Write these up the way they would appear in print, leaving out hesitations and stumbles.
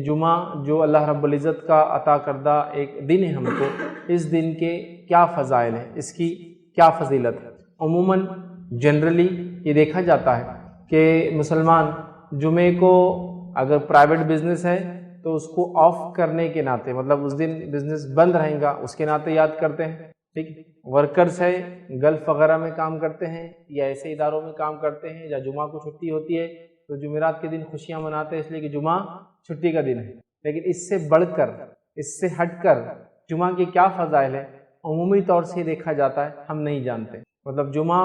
جمعہ جو اللہ رب العزت کا عطا کردہ ایک دن ہے ہم کو، اس دن کے کیا فضائل ہیں، اس کی کیا فضیلت ہے۔ عموماً جنرلی یہ دیکھا جاتا ہے کہ مسلمان جمعے کو اگر پرائیویٹ بزنس ہے تو اس کو آف کرنے کے ناطے، مطلب اس دن بزنس بند رہیں گا اس کے ناطے یاد کرتے ہیں، ٹھیک۔ ورکرز ہے گلف وغیرہ میں کام کرتے ہیں یا ایسے اداروں میں کام کرتے ہیں، یا جمعہ کو چھٹی ہوتی ہے تو جمعرات کے دن خوشیاں مناتے ہیں اس لیے کہ جمعہ چھٹی کا دن ہے۔ لیکن اس سے بڑھ کر، اس سے ہٹ کر جمعہ کے کیا فضائل ہیں عمومی طور سے دیکھا جاتا ہے ہم نہیں جانتے۔ مطلب جمعہ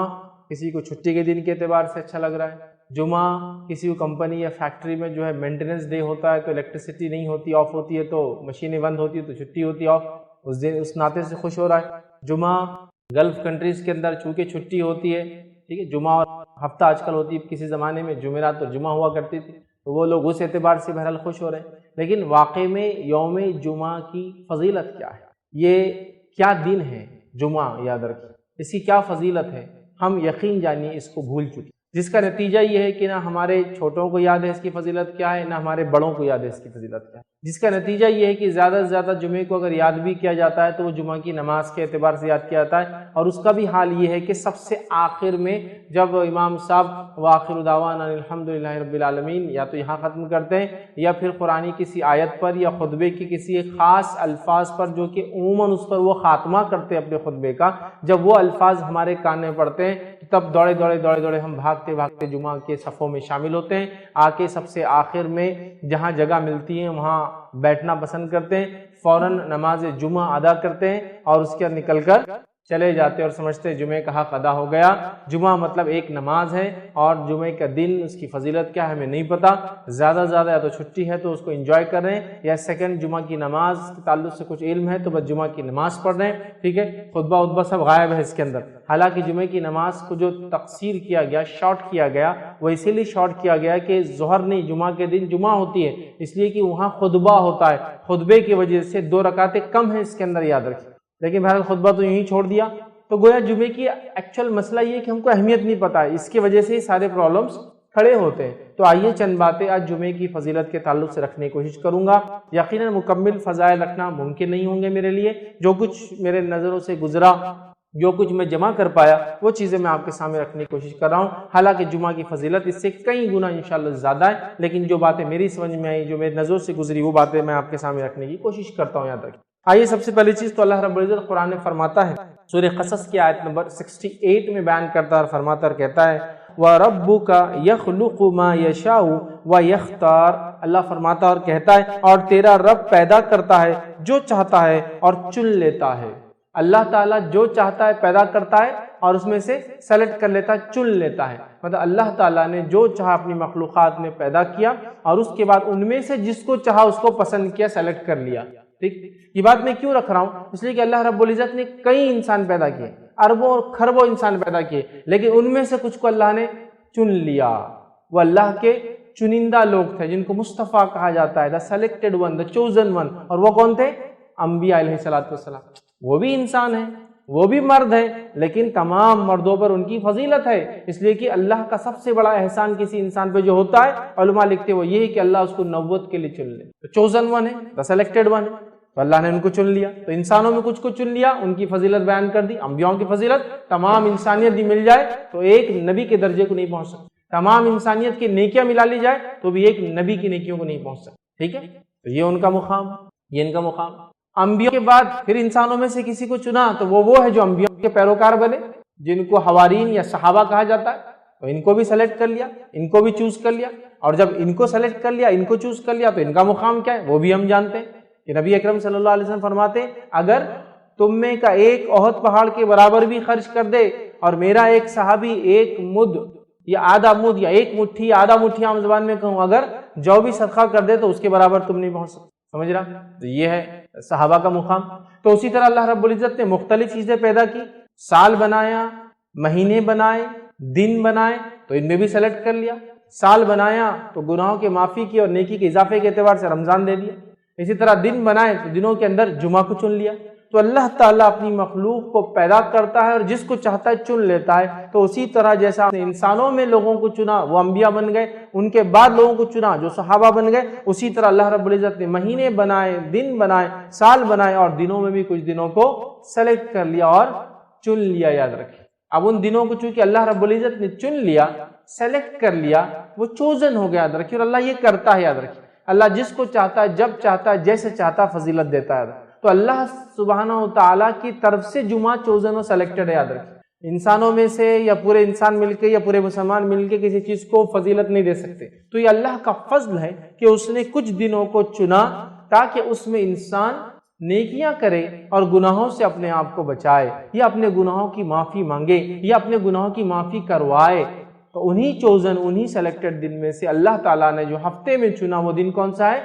کسی کو چھٹی کے دن کے اعتبار سے اچھا لگ رہا ہے، جمعہ کسی کو کمپنی یا فیکٹری میں جو ہے مینٹیننس ڈے ہوتا ہے تو الیکٹریسٹی نہیں ہوتی، آف ہوتی ہے، تو مشینیں بند ہوتی ہے تو چھٹی ہوتی ہے آف، اس دن اس ناطے سے خوش ہو رہا ہے۔ جمعہ گلف کنٹریز کے اندر چونکہ چھٹی ہوتی ہے، ٹھیک ہے، جمعہ اور ہفتہ آج کل ہوتی ہے، کسی زمانے میں جمعرات تو جمعہ ہوا کرتی تھی، تو وہ لوگ اس اعتبار سے بہرحال خوش ہو رہے ہیں۔ لیکن واقع میں یوم جمعہ کی فضیلت کیا ہے، یہ کیا دن ہے جمعہ، یاد رکھیں اس کی کیا فضیلت ہے، ہم یقین جانیے اس کو بھول چکے، جس کا نتیجہ یہ ہے کہ نہ ہمارے چھوٹوں کو یاد ہے اس کی فضیلت کیا ہے، نہ ہمارے بڑوں کو یاد ہے اس کی فضیلت کیا ہے، جس کا نتیجہ یہ ہے کہ زیادہ سے زیادہ جمعے کو اگر یاد بھی کیا جاتا ہے تو وہ جمعہ کی نماز کے اعتبار سے یاد کیا جاتا ہے، اور اس کا بھی حال یہ ہے کہ سب سے آخر میں جب امام صاحب وآخر دعوانا الحمدللہ رب العالمین یا تو یہاں ختم کرتے ہیں، یا پھر قرآنی کسی آیت پر یا خطبے کی کسی خاص الفاظ پر جو کہ عموماً اس پر وہ خاتمہ کرتے ہیں اپنے خطبے کا، جب وہ الفاظ ہمارے کان میں پڑتے ہیں تب دوڑے دوڑے ہم بھاگتے جمعہ کے صفوں میں شامل ہوتے ہیں، آ کے سب سے آخر میں جہاں جگہ ملتی ہے وہاں بیٹھنا پسند کرتے ہیں، فوراً نماز جمعہ ادا کرتے ہیں اور اس کے نکل کر چلے جاتے اور سمجھتے ہیں جمعے کا حق ادا ہو گیا۔ جمعہ مطلب ایک نماز ہے، اور جمعے کا دن اس کی فضیلت کیا ہے ہمیں نہیں پتا، زیادہ سے زیادہ یا تو چھٹی ہے تو اس کو انجوائے کر رہے ہیں، یا سیکنڈ جمعہ کی نماز کے تعلق سے کچھ علم ہے تو بس جمعہ کی نماز پڑھ رہے ہیں، ٹھیک ہے، خطبہ سب غائب ہے اس کے اندر۔ حالانکہ جمعے کی نماز کو جو تقصیر کیا گیا، شارٹ کیا گیا، وہ اسی لیے شارٹ کیا گیا کہ ظہر نہیں، جمعہ کے دن جمعہ ہوتی ہے اس لیے کہ وہاں خطبہ ہوتا ہے، خطبے کی وجہ سے 2 رکعتیں کم ہیں اس کے اندر، یاد رکھیں۔ لیکن بہرحال خطبہ تو یوں ہی چھوڑ دیا، تو گویا جمعے کی ایکچوئل مسئلہ یہ کہ ہم کو اہمیت نہیں پتہ ہے، اس کی وجہ سے ہی سارے پرابلمز کھڑے ہوتے ہیں۔ تو آئیے چند باتیں آج جمعے کی فضیلت کے تعلق سے رکھنے کی کوشش کروں گا۔ یقیناً مکمل فضائل رکھنا ممکن نہیں ہوں گے میرے لیے، جو کچھ میرے نظروں سے گزرا، جو کچھ میں جمع کر پایا وہ چیزیں میں آپ کے سامنے رکھنے کی کوشش کر رہا ہوں۔ حالانکہ جمعہ کی فضیلت اس سے کئی گنا انشاءاللہ زیادہ ہے، لیکن جو باتیں میری سمجھ میں آئی، جو میری نظروں سے گزری، وہ باتیں میں آپ کے سامنے رکھنے کی کوشش کرتا ہوں، یاد رکھیں۔ آئیے سب سے پہلی چیز تو اللہ رب العزت قرآن میں فرماتا ہے، سورہ قصص کی آیت نمبر 68 میں بیان کرتا ہے اور فرماتا اور کہتا ہے وَرَبُّكَ يَخْلُقُ مَا يَشَاءُ وَيَخْتَارُ، اللہ فرماتا اور کہتا ہے اور تیرا رب پیدا کرتا ہے جو چاہتا ہے اور چن لیتا ہے۔ اللہ تعالیٰ جو چاہتا ہے پیدا کرتا ہے اور اس میں سے سلیکٹ کر لیتا ہے، چن لیتا ہے۔ مطلب اللہ تعالیٰ نے جو چاہا اپنی مخلوقات میں پیدا کیا اور اس کے بعد ان میں سے جس کو چاہا اس کو پسند کیا، سلیکٹ کر لیا، ٹھیک۔ یہ بات میں کیوں رکھ رہا ہوں؟ اس لیے کہ اللہ رب العزت نے کئی انسان پیدا کیے، اربوں اور خربوں انسان پیدا کیے، لیکن ان میں سے کچھ کو اللہ نے چن لیا۔ وہ اللہ کے چنندہ لوگ تھے جن کو مصطفیٰ کہا جاتا ہے، the selected one, the chosen one، اور وہ کون تھے؟ انبیاء علیہ السلام۔ وہ بھی انسان ہیں، وہ بھی مرد ہیں، لیکن تمام مردوں پر ان کی فضیلت ہے، اس لیے کہ اللہ کا سب سے بڑا احسان کسی انسان پہ جو ہوتا ہے، علماء لکھتے وہ یہ ہے کہ اللہ اس کو نبوت کے لیے چن لے، تو چوزن ون ہے، دا سلیکٹڈ ون ہے، تو اللہ نے ان کو چن لیا۔ تو انسانوں میں کچھ کو چن لیا، ان کی فضیلت بیان کر دی۔ انبیاؤں کی فضیلت تمام انسانیت بھی مل جائے تو ایک نبی کے درجے کو نہیں پہنچ سکتی، تمام انسانیت کی نیکیاں ملا لی جائے تو بھی ایک نبی کی نیکیوں کو نہیں پہنچ سکتی، ٹھیک ہے۔ تو یہ ان کا مقام، یہ ان کا مقام۔ انبیاء کے بعد پھر انسانوں میں سے کسی کو چنا تو وہ ہے جو انبیاء کے پیروکار بنے، جن کو حوارین یا صحابہ کہا جاتا ہے، تو ان کو بھی سلیکٹ کر لیا، ان کو بھی چوز کر لیا، اور جب ان کو سلیکٹ کر لیا، ان کو چوز کر لیا، تو ان کا مقام کیا ہے وہ بھی ہم جانتے ہیں کہ نبی اکرم صلی اللہ علیہ وسلم فرماتے ہیں اگر تم میں کا ایک احد پہاڑ کے برابر بھی خرچ کر دے اور میرا ایک صحابی ایک مد یا آدھا مد یا ایک مٹھی یا آدھا مٹھی عام زبان میں کہوں اگر جو بھی صدقہ کر دے تو اس کے برابر تم نہیں پہنچ سکتے، سمجھ رہا؟ تو یہ ہے صحابہ کا مقام۔ تو اسی طرح اللہ رب العزت نے مختلف چیزیں پیدا کی، سال بنایا، مہینے بنائے، دن بنائے، تو ان میں بھی سلیکٹ کر لیا۔ سال بنایا تو گناہوں کے معافی کی اور نیکی کے اضافے کے اعتبار سے رمضان دے دیا۔ اسی طرح دن بنائے تو دنوں کے اندر جمعہ کو چن لیا۔ تو اللہ تعالیٰ اپنی مخلوق کو پیدا کرتا ہے اور جس کو چاہتا ہے چن لیتا ہے. تو اسی طرح جیسا انسانوں میں لوگوں کو چنا وہ انبیاء بن گئے، ان کے بعد لوگوں کو چنا جو صحابہ بن گئے، اسی طرح اللہ رب العزت نے مہینے بنائے، دن بنائے، سال بنائے، اور دنوں میں بھی کچھ دنوں کو سلیکٹ کر لیا اور چن لیا. یاد رکھیں اب ان دنوں کو چونکہ اللہ رب العزت نے چن لیا، سلیکٹ کر لیا، وہ چوزن ہو گیا. یاد رکھیے، اور اللہ یہ کرتا ہے. یاد رکھیے اللہ جس کو چاہتا ہے، جب چاہتا ہے، جیسے چاہتا ہے فضیلت دیتا ہے. تو اللہ سبحانہ و تعالیٰ کی طرف سے جمعہ چوزن و سلیکٹڈ ہے. یاد رکھیں انسانوں میں سے یا پورے انسان مل کے یا پورے مسلمان مل کے کسی چیز کو فضیلت نہیں دے سکتے. تو یہ اللہ کا فضل ہے کہ اس نے کچھ دنوں کو چنا تاکہ اس میں انسان نیکیاں کرے اور گناہوں سے اپنے آپ کو بچائے، یا اپنے گناہوں کی معافی مانگے، یا اپنے گناہوں کی معافی کروائے. تو انہی چوزن، انہی سلیکٹڈ دن میں سے اللہ تعالیٰ نے جو ہفتے میں چنا وہ دن کون سا ہے؟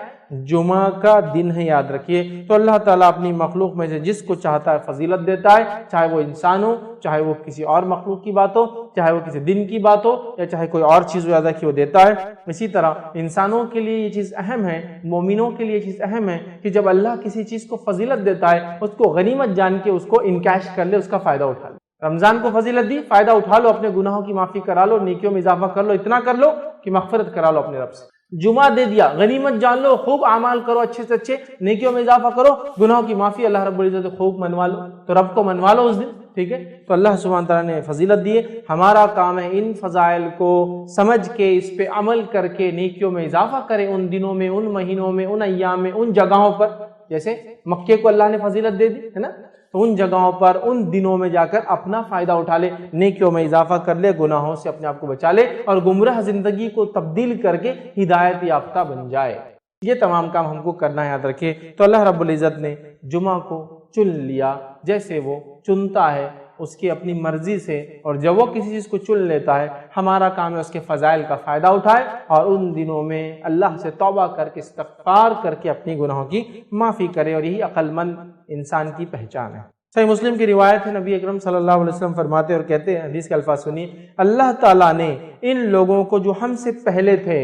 جمعہ کا دن ہے. یاد رکھیے تو اللہ تعالیٰ اپنی مخلوق میں سے جس کو چاہتا ہے فضیلت دیتا ہے، چاہے وہ انسان ہو، چاہے وہ کسی اور مخلوق کی بات ہو، چاہے وہ کسی دن کی بات ہو، یا چاہے کوئی اور چیز یاد رکھیے وہ دیتا ہے. اسی طرح انسانوں کے لیے یہ چیز اہم ہے، مومنوں کے لیے یہ چیز اہم ہے کہ جب اللہ کسی چیز کو فضیلت دیتا ہے اس کو غنیمت جان کے اس کو انکیش کر لے، اس کا فائدہ اٹھا لے. رمضان کو فضیلت دی، فائدہ اٹھا لو، اپنے گناہوں کی معافی کرا لو، نیکیوں میں اضافہ کر لو، اتنا کر لو کہ مغفرت کرا لو اپنے رب سے. جمعہ دے دیا، غنیمت جان لو، خوب اعمال کرو، اچھے سے اچھے، نیکیوں میں اضافہ کرو، گناہوں کی معافی اللہ رب العزت خوب منوا لو. تو رب کو منوا لو اس دن. ٹھیک ہے، تو اللہ سبحانہ تعالیٰ نے فضیلت دی ہے. ہمارا کام ہے ان فضائل کو سمجھ کے اس پہ عمل کر کے نیکیوں میں اضافہ کریں ان دنوں میں، ان مہینوں میں، ان ایام میں، ان جگہوں پر. جیسے مکے کو اللہ نے فضیلت دے دی ہے نا، تو ان جگہوں پر ان دنوں میں جا کر اپنا فائدہ اٹھا لے، نیکیوں میں اضافہ کر لے، گناہوں سے اپنے آپ کو بچا لے، اور گمراہ زندگی کو تبدیل کر کے ہدایت یافتہ بن جائے. یہ تمام کام ہم کو کرنا ہے. یاد رکھے تو اللہ رب العزت نے جمعہ کو چن لیا جیسے وہ چنتا ہے اس کی اپنی مرضی سے، اور جب وہ کسی چیز کو چن لیتا ہے ہمارا کام ہے اس کے فضائل کا فائدہ اٹھائے اور ان دنوں میں اللہ سے توبہ کر کے استغفار کر کے اپنی گناہوں کی معافی کرے. اور یہی عقل مند انسان کی پہچان ہے. صحیح مسلم کی روایت ہے، نبی اکرم صلی اللہ علیہ وسلم فرماتے اور کہتے ہیں، حدیث کے الفاظ سنیے، اللہ تعالیٰ نے ان لوگوں کو جو ہم سے پہلے تھے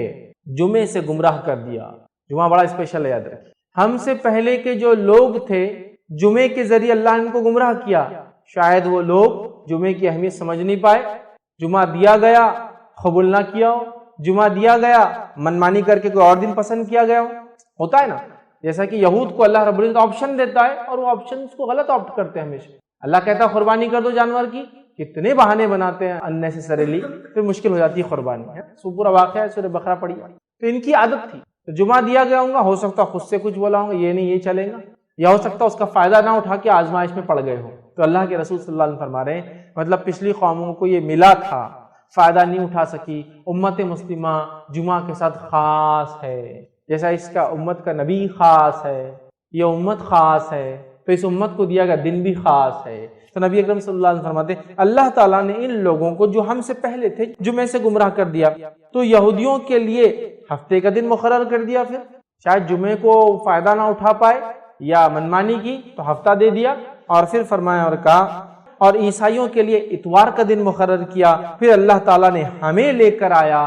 جمعے سے گمراہ کر دیا. جمعہ بڑا اسپیشل ہے. یاد رکھیں ہم سے پہلے کے جو لوگ تھے جمعے کے ذریعے اللہ نے ان کو گمراہ کیا. شاید وہ لوگ جمعے کی اہمیت سمجھ نہیں پائے، جمعہ دیا گیا قبول نہ کیا ہو، جمعہ دیا گیا منمانی کر کے کوئی اور دن پسند کیا گیا ہو. ہوتا ہے نا، جیسا کہ یہود کو اللہ رب العزت آپشن دیتا ہے اور وہ آپشن کو غلط آپٹ کرتے ہیں ہمیشہ. اللہ کہتا ہے قربانی کر دو جانور کی، کتنے بہانے بناتے ہیں اننیسیسریلی، پھر مشکل ہو جاتی ہے قربانی. پورا واقعہ ہے سورہ بقرہ پڑھی. تو ان کی عادت تھی، تو جمعہ دیا گیا ہوں گا، ہو سکتا خود سے کچھ بولا ہوں گا یہ نہیں یہ چلے گا، یا ہو سکتا اس کا فائدہ نہ اٹھا کے آزمائش میں پڑ گئے ہو. تو اللہ کے رسول صلی اللہ علیہ وسلم فرما رہے ہیں مطلب پچھلی قوموں کو یہ ملا تھا، فائدہ نہیں اٹھا سکی. امت مسلمہ جمعہ کے ساتھ خاص ہے، جیسا اس کا امت کا نبی خاص ہے، یہ امت خاص ہے، تو اس امت کو دیا گیا دن بھی خاص ہے. تو نبی اکرم صلی اللہ علیہ وسلم فرماتے ہیں اللہ تعالیٰ نے ان لوگوں کو جو ہم سے پہلے تھے جمعے سے گمراہ کر دیا. تو یہودیوں کے لیے ہفتے کا دن مقرر کر دیا، پھر شاید جمعے کو فائدہ نہ اٹھا پائے یا منمانی کی تو ہفتہ دے دیا، اور پھر فرمایا اور کہا. اور عیسائیوں کے لیے اتوار کا دن مقرر کیا، پھر اللہ تعالیٰ نے ہمیں لے کر آیا،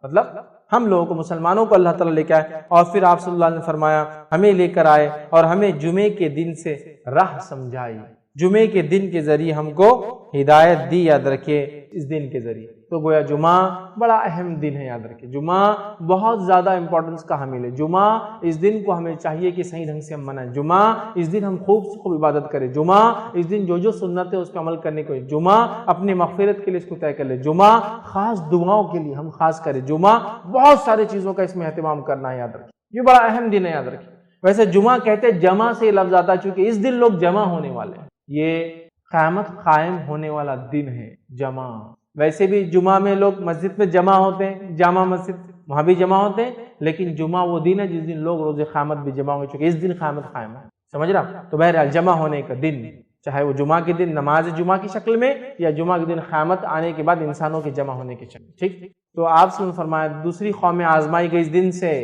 مطلب ہم لوگوں کو مسلمانوں کو اللہ تعالیٰ لے کے آئے، اور پھر آپ صلی اللہ علیہ وسلم نے فرمایا ہمیں لے کر آئے اور ہمیں جمعے کے دن سے راہ سمجھائی. جمعے کے دن کے ذریعے ہم کو ہدایت دی. یاد رکھیے اس دن کے ذریعے تو گویا جمعہ بڑا اہم دن ہے. یاد رکھیے جمعہ بہت زیادہ امپورٹنس کا حامل ہے. جمعہ اس دن کو ہمیں چاہیے کہ صحیح ڈھنگ سے ہم منائیں. جمعہ اس دن ہم خوب سے خوب عبادت کریں. جمعہ اس دن جو سنت ہے اس پہ عمل کرنے کو. جمعہ اپنے مغفرت کے لیے اس کو طے کر لیں. جمعہ خاص دعاؤں کے لیے ہم خاص کریں. جمعہ بہت سارے چیزوں کا اس میں اہتمام کرنا ہے. یاد رکھیے یہ بڑا اہم دن ہے. یاد رکھیے ویسے جمعہ کہتے جمع سے لفظ آتا ہے چونکہ اس دن لوگ جمع ہونے والے ہیں. یہ قیامت قائم ہونے والا دن ہے جمعہ. ویسے بھی جمعہ میں لوگ مسجد میں جمع ہوتے ہیں، جامع مسجد وہاں بھی جمع ہوتے ہیں، لیکن جمعہ وہ دن ہے جس دن لوگ روز قیامت بھی جمع ہوں گے چونکہ اس دن قیامت قائم ہے. سمجھ رہا؟ تو بہرحال جمع ہونے کا دن، چاہے وہ جمعہ کے دن نماز جمعہ کی شکل میں یا جمعہ کے دن قیامت آنے کے بعد انسانوں کے جمع ہونے کی شکل. ٹھیک، تو آپ سے فرمایا دوسری قومیں آزمائی گئی اس دن سے،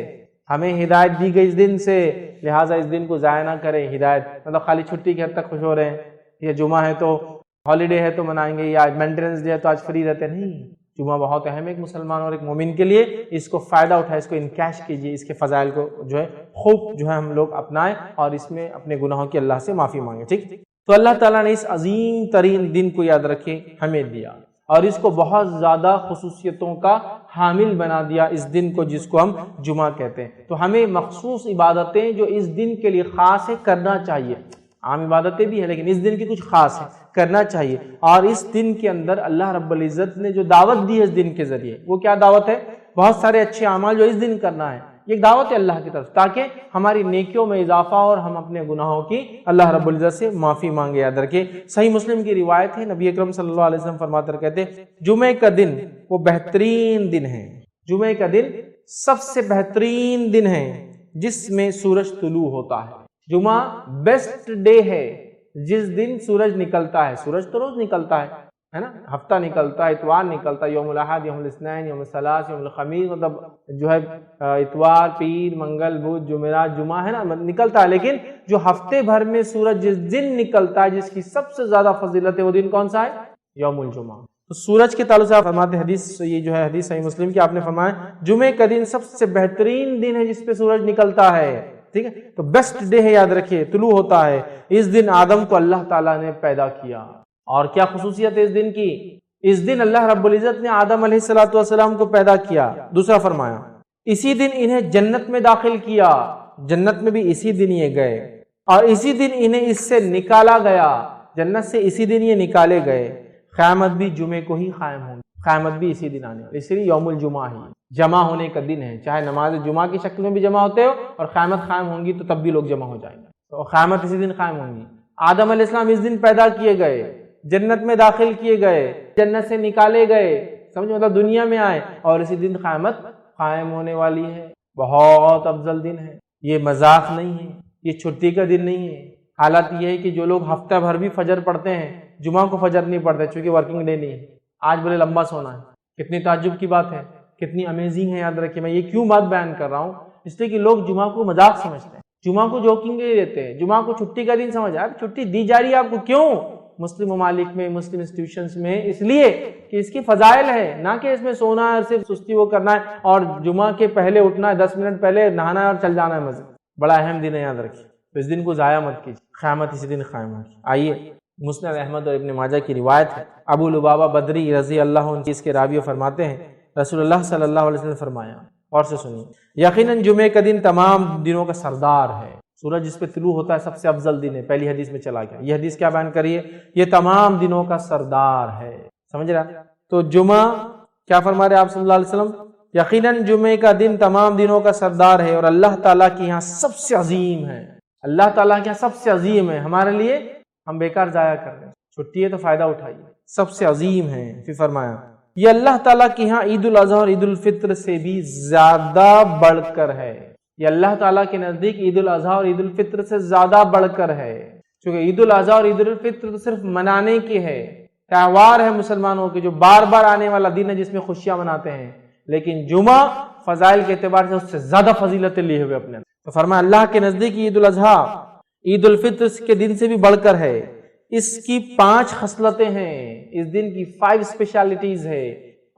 ہمیں ہدایت دی گئی اس دن سے، لہٰذا اس دن کو ضائع نہ کریں. ہدایت مطلب خالی چھٹی کے حد تک خوش ہو رہے ہیں، یہ جمعہ ہے تو ہالیڈے ہے تو منائیں گے، یا مینٹیننس ڈے ہے تو آج فری رہتے، نہیں. جمعہ بہت اہم ہے ایک مسلمان اور ایک مومن کے لیے، اس کو فائدہ اٹھائے، اس کو انکیش کیجیے، اس کے فضائل کو جو ہے خوب جو ہے ہم لوگ اپنائیں اور اس میں اپنے گناہوں کی اللہ سے معافی مانگیں، ٹھیک۔ تو اللہ تعالیٰ نے اس عظیم ترین دن کو یاد رکھے ہمیں دیا اور اس کو بہت زیادہ خصوصیتوں کا حامل بنا دیا، اس دن کو جس کو ہم جمعہ کہتے ہیں۔ تو ہمیں مخصوص عبادتیں جو اس دن کے لیے خاص ہے کرنا چاہیے، عام عبادتیں بھی ہیں لیکن اس دن کی کچھ خاص ہے، کرنا چاہیے۔ اور اس دن کے اندر اللہ رب العزت نے جو دعوت دی ہے اس دن کے ذریعے، وہ کیا دعوت ہے؟ بہت سارے اچھے اعمال جو اس دن کرنا ہے، یہ دعوت ہے اللہ کی طرف، تاکہ ہماری نیکیوں میں اضافہ اور ہم اپنے گناہوں کی اللہ رب العزت سے معافی مانگے۔ یاد رکھے صحیح مسلم کی روایت ہے، نبی اکرم صلی اللہ علیہ وسلم فرماتے اور کہتے ہیں جمعہ کا دن وہ بہترین دن ہے، جمعہ کا دن سب سے بہترین دن ہے جس میں سورج طلوع ہوتا ہے۔ جمعہ بیسٹ ڈے ہے جس دن سورج نکلتا ہے، سورج تو روز نکلتا ہے نا، ہفتہ نکلتا ہے، اتوار نکلتا ہے، یوم الاحد، یوم الاثنین، یوم الثلاث، یوم الخمیس، مطلب جو ہے اتوار، پیر، منگل، بدھ، جمعرات، جمعہ ہے نا نکلتا ہے، لیکن جو ہفتے بھر میں سورج جس دن نکلتا ہے جس کی سب سے زیادہ فضیلت ہے وہ دن کون سا ہے؟ یوم الجمعہ۔ تو سورج کے تعلق سے آپ فرماتے حدیث، یہ جو ہے حدیث صحیح مسلم کی، آپ نے فرمایا جمعے کا دن سب سے بہترین دن ہے جس پہ سورج نکلتا ہے، ٹھیک ہے، تو بیسٹ ڈے ہے، یاد رکھیے طلوع ہوتا ہے۔ اس دن آدم کو اللہ تعالیٰ نے پیدا کیا، اور کیا خصوصیت ہے اس دن کی؟ اس دن اللہ رب العزت نے آدم علیہ السلام کو پیدا کیا۔ دوسرا فرمایا اسی دن انہیں جنت میں داخل کیا، جنت میں بھی اسی دن یہ گئے، اور اسی دن انہیں اس سے نکالا گیا، جنت سے اسی دن یہ نکالے گئے۔ قیامت بھی جمعے کو ہی قائم ہوگی، قیامت بھی اسی دن آنے والی، اس لیے یوم الجمعہ ہی جمع ہونے کا دن ہے، چاہے نماز جمعہ کی شکل میں بھی جمع ہوتے ہو اور قیامت قائم ہوں گی تو تب بھی لوگ جمع ہو جائیں گے، تو قیامت اسی دن قائم ہوں گی۔ آدم علیہ السلام اس دن پیدا کیے گئے، جنت میں داخل کیے گئے، جنت سے نکالے گئے، سمجھ مطلب دنیا میں آئے، اور اسی دن قیامت قائم ہونے والی ہے۔ بہت افضل دن ہے، یہ مذاق نہیں ہے، یہ چھٹی کا دن نہیں ہے۔ حالت یہ ہے کہ جو لوگ ہفتہ بھر بھی فجر پڑھتے ہیں، جمعہ کو فجر نہیں پڑھتے چونکہ ورکنگ ڈے نہیں ہے، آج بولے لمبا سونا ہے، کتنی تعجب کی بات ہے، کتنی امیزنگ ہے۔ یاد رکھیے میں یہ کیوں بات بیان کر رہا ہوں، اس لیے کہ لوگ جمعہ کو مذاق سمجھتے ہیں، جمعہ کو جوکنگ کے لیے دیتے ہیں، جمعہ کو چھٹی کا دن سمجھا ہے، چھٹی دی جا رہی ہے آپ کو کیوں؟ مسلم ممالک میں، مسلم انسٹیٹیوشنز میں، اس لیے کہ اس کی فضائل ہے، نہ کہ اس میں سونا ہے اور صرف سستی وہ کرنا ہے اور جمعہ کے پہلے اٹھنا ہے، 10 منٹ پہلے نہانا ہے اور چل جانا ہے مسجد۔ بڑا اہم دن ہے، یاد رکھیے، تو اس دن کو ضائع مت کیجیے، قیامت اسی دن قائم ہوگی۔ آئیے مسند احمد اور ابن ماجہ کی روایت ہے، ابو لبابہ بدری رضی اللہ عنہ اس کے راوی فرماتے ہیں رسول اللہ صلی اللہ علیہ وسلم نے فرمایا، اور سے سنیے، یقیناً جمعے کا دن تمام دنوں کا سردار ہے، سورج جس پہ طلوع ہوتا ہے سب سے افضل دن ہے، پہلی حدیث میں چلا گیا۔ یہ حدیث کیا بیان کریے؟ یہ تمام دنوں کا سردار ہے، سمجھ رہا؟ تو جمعہ کیا فرما رہے آپ صلی اللہ علیہ وسلم؟ یقیناً جمعے کا دن تمام دنوں کا سردار ہے اور اللہ تعالیٰ کے یہاں سب سے عظیم ہے، اللہ تعالیٰ کے یہاں سب سے عظیم ہے، ہمارے لیے ہم بیکار ضائع کر رہے ہیں، چھٹی ہے تو فائدہ اٹھائیے، سب سے عظیم ہے۔ پھر فرمایا یہ اللہ تعالیٰ کے یہاں عید الاضحیٰ اور عید الفطر سے بھی زیادہ بڑھ کر ہے، یہ اللہ تعالیٰ کے نزدیک عید الاضحیٰ اور عید الفطر سے زیادہ بڑھ کر ہے، چونکہ عید الاضحیٰ اور عید الفطر تو صرف منانے کے ہے، تہوار ہے مسلمانوں کے جو بار بار آنے والا دن ہے جس میں خوشیاں مناتے ہیں، لیکن جمعہ فضائل کے اعتبار سے اس سے زیادہ فضیلتیں لیے ہوئے اپنے، تو فرمایا اللہ کے نزدیک عید الاضحیٰ عید الفطر کے دن سے بھی بڑھ کر ہے، اس کی 5 خصلتیں ہیں، اس دن کی 5 اسپیشلٹیز ہے،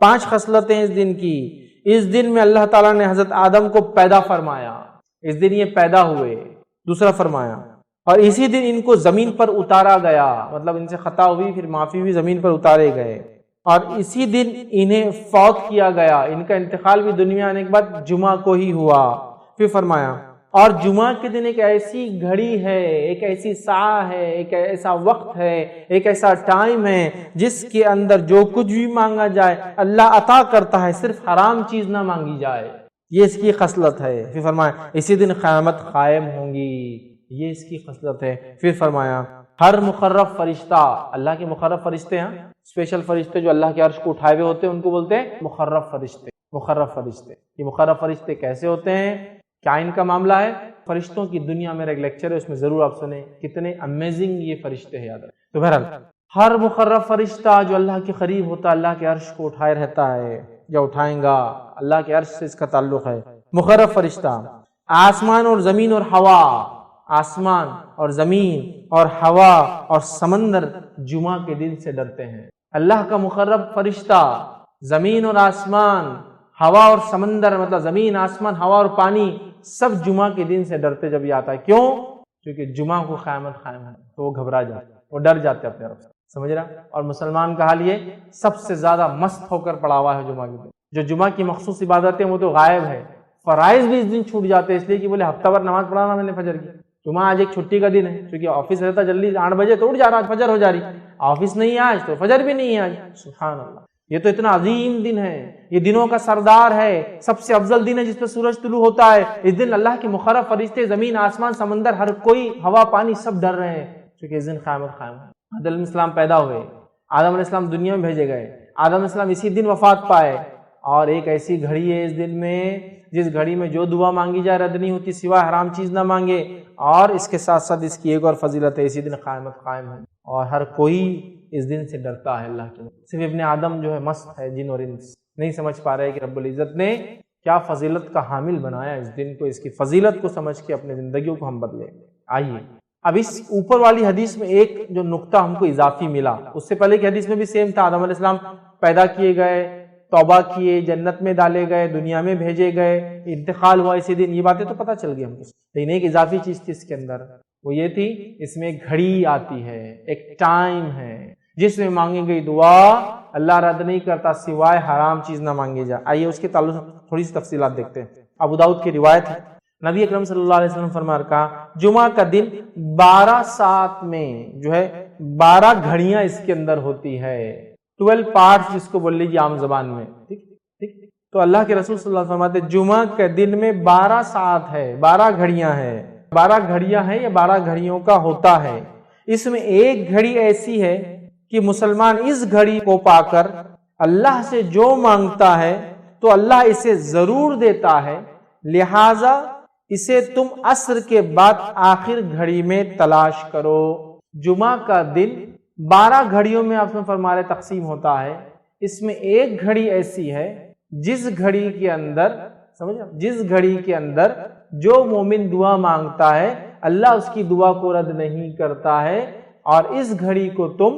5 خصلتیں اس دن کی۔ اس دن میں اللہ تعالیٰ نے حضرت آدم کو پیدا فرمایا، اس دن یہ پیدا ہوئے۔ دوسرا فرمایا اور اسی دن ان کو زمین پر اتارا گیا، مطلب ان سے خطا ہوئی پھر معافی ہوئی، زمین پر اتارے گئے، اور اسی دن انہیں فوت کیا گیا، ان کا انتقال بھی دنیا آنے کے بعد جمعہ کو ہی ہوا۔ پھر فرمایا اور جمعہ کے دن ایک ایسی گھڑی ہے، ایک ایسی ساعت ہے، ایک ایسا وقت ہے، ایک ایسا ٹائم ہے جس کے اندر جو کچھ بھی مانگا جائے اللہ عطا کرتا ہے، صرف حرام چیز نہ مانگی جائے، یہ اس کی خصلت ہے۔ پھر فرمایا اسی دن قیامت قائم ہوں گی، یہ اس کی خصلت ہے۔ پھر فرمایا ہر مقرب فرشتہ، اللہ کے مقرب فرشتے ہیں، اسپیشل فرشتے جو اللہ کے عرش کو اٹھائے ہوئے ہوتے ہیں ان کو بولتے ہیں مقرب فرشتے۔ مقرب فرشتے، یہ مقرب فرشتے کیسے ہوتے ہیں، کیا ان کا معاملہ ہے؟ فرشتوں کی دنیا میرا ایک لیکچر ہے، اس میں ضرور آپ سنیں، کتنے امیزنگ یہ فرشتے ہیں، یاد رکھیں۔ تو بہرحال ہر مقرب فرشتہ جو اللہ کے قریب ہوتا ہے، اللہ کے عرش کو اٹھائے رہتا ہے یا اٹھائیں گا، اللہ کے عرش سے اس کا تعلق ہے۔ مقرب فرشتہ آسمان اور زمین اور ہوا، آسمان اور زمین اور ہوا اور سمندر جمعہ کے دن سے ڈرتے ہیں۔ اللہ کا مقرب فرشتہ زمین اور آسمان، ہوا اور سمندر، مطلب زمین آسمان ہوا اور پانی سب جمعہ کے دن سے ڈرتے جب یہ آتا ہے. کیوں؟ کیونکہ جمعہ کو قیامت قائم ہے تو وہ گھبرا جاتے، وہ ڈر جاتے اپنے رب سے. سمجھ رہا؟ اور مسلمان کا حال یہ سب سے زیادہ مست ہو کر پڑا ہوا ہے جمعہ کے دن. جو جمعہ کی مخصوص عبادتیں وہ تو غائب ہے، فرائض بھی اس دن چھوٹ جاتے ہیں، اس لیے کہ بولے ہفتہ بھر نماز پڑھا میں نے فجر کی. جمعہ آج ایک چھٹی کا دن ہے، کیونکہ آفس رہتا جلدی 8 بجے تو اٹھ جا رہا، فجر ہو جا رہی. آفس نہیں ہے آج تو فجر بھی نہیں ہے آج. سبحان اللہ، یہ تو اتنا عظیم دن ہے، یہ دنوں کا سردار ہے، سب سے افضل دن ہے جس پہ سورج طلوع ہوتا ہے. اس دن اللہ کے مقرب فرشتے، زمین آسمان سمندر ہر کوئی، ہوا پانی سب ڈر رہے ہیں، کیونکہ اس دن قیامت قائم ہے. آدم علیہ السلام پیدا ہوئے، آدم علیہ السلام دنیا میں بھیجے گئے، آدم علیہ السلام اسی دن وفات پائے. اور ایک ایسی گھڑی ہے اس دن میں جس گھڑی میں جو دعا مانگی جائے رد نہیں ہوتی سوائے حرام چیز نہ مانگے. اور اس کے ساتھ ساتھ اس کی ایک اور فضیلت ہے، اسی دن قیامت قائم ہے اور ہر کوئی اس دن سے ڈرتا ہے اللہ کے. صرف ابن آدم جو ہے مست ہے، جن اور انس نہیں سمجھ پا رہے کہ رب العزت نے کیا فضیلت کا حامل بنایا اس دن کو. اس کی فضیلت کو سمجھ کے اپنے زندگیوں کو ہم بدلیں. آئیے اب اس اوپر والی حدیث میں ایک جو نقطہ ہم کو اضافی ملا، اس سے پہلے کی حدیث میں بھی سیم تھا. آدم علیہ السلام پیدا کیے گئے، توبہ کیے، جنت میں ڈالے گئے، دنیا میں بھیجے گئے، انتقال ہوا اسی دن. یہ باتیں تو پتہ چل گئی ہم کو، لیکن ایک اضافی چیز تھی اس کے اندر، وہ یہ تھی اس میں ایک گھڑی آتی ہے، ایک ٹائم ہے جس میں مانگی گئی دعا اللہ رد نہیں کرتا سوائے حرام چیز نہ مانگی جائے. آئیے اس کے تعلق سے تھوڑی سی تفصیلات دیکھتے ہیں. ابو داؤد کی روایت ہے، نبی اکرم صلی اللہ علیہ وسلم فرما کہا جمعہ کا دن 12 ساعت میں جو ہے 12 گھڑیاں اس کے اندر ہوتی ہے، 12 پارٹس جس کو بول لیجیے عام زبان میں. ٹھیک. تو اللہ کے رسول صلی اللہ علیہ وسلم فرماتے جمعہ کے دن میں 12 ساعت ہے، 12 گھڑیاں ہیں. 12 گھڑیاں ہیں یا 12 گھڑیوں کا ہوتا ہے. اس میں ایک گھڑی ایسی ہے کہ مسلمان اس گھڑی کو پا کر اللہ سے جو مانگتا ہے تو اللہ اسے ضرور دیتا ہے، لہذا اسے تم عصر کے بعد آخر گھڑی میں تلاش کرو. جمعہ کا دن 12 گھڑیوں میں آپ نے فرما رہے تقسیم ہوتا ہے. اس میں ایک گھڑی ایسی ہے جس گھڑی کے اندر جس گھڑی کے اندر جو مومن دعا مانگتا ہے اللہ اس کی دعا کو رد نہیں کرتا ہے، اور اس گھڑی کو تم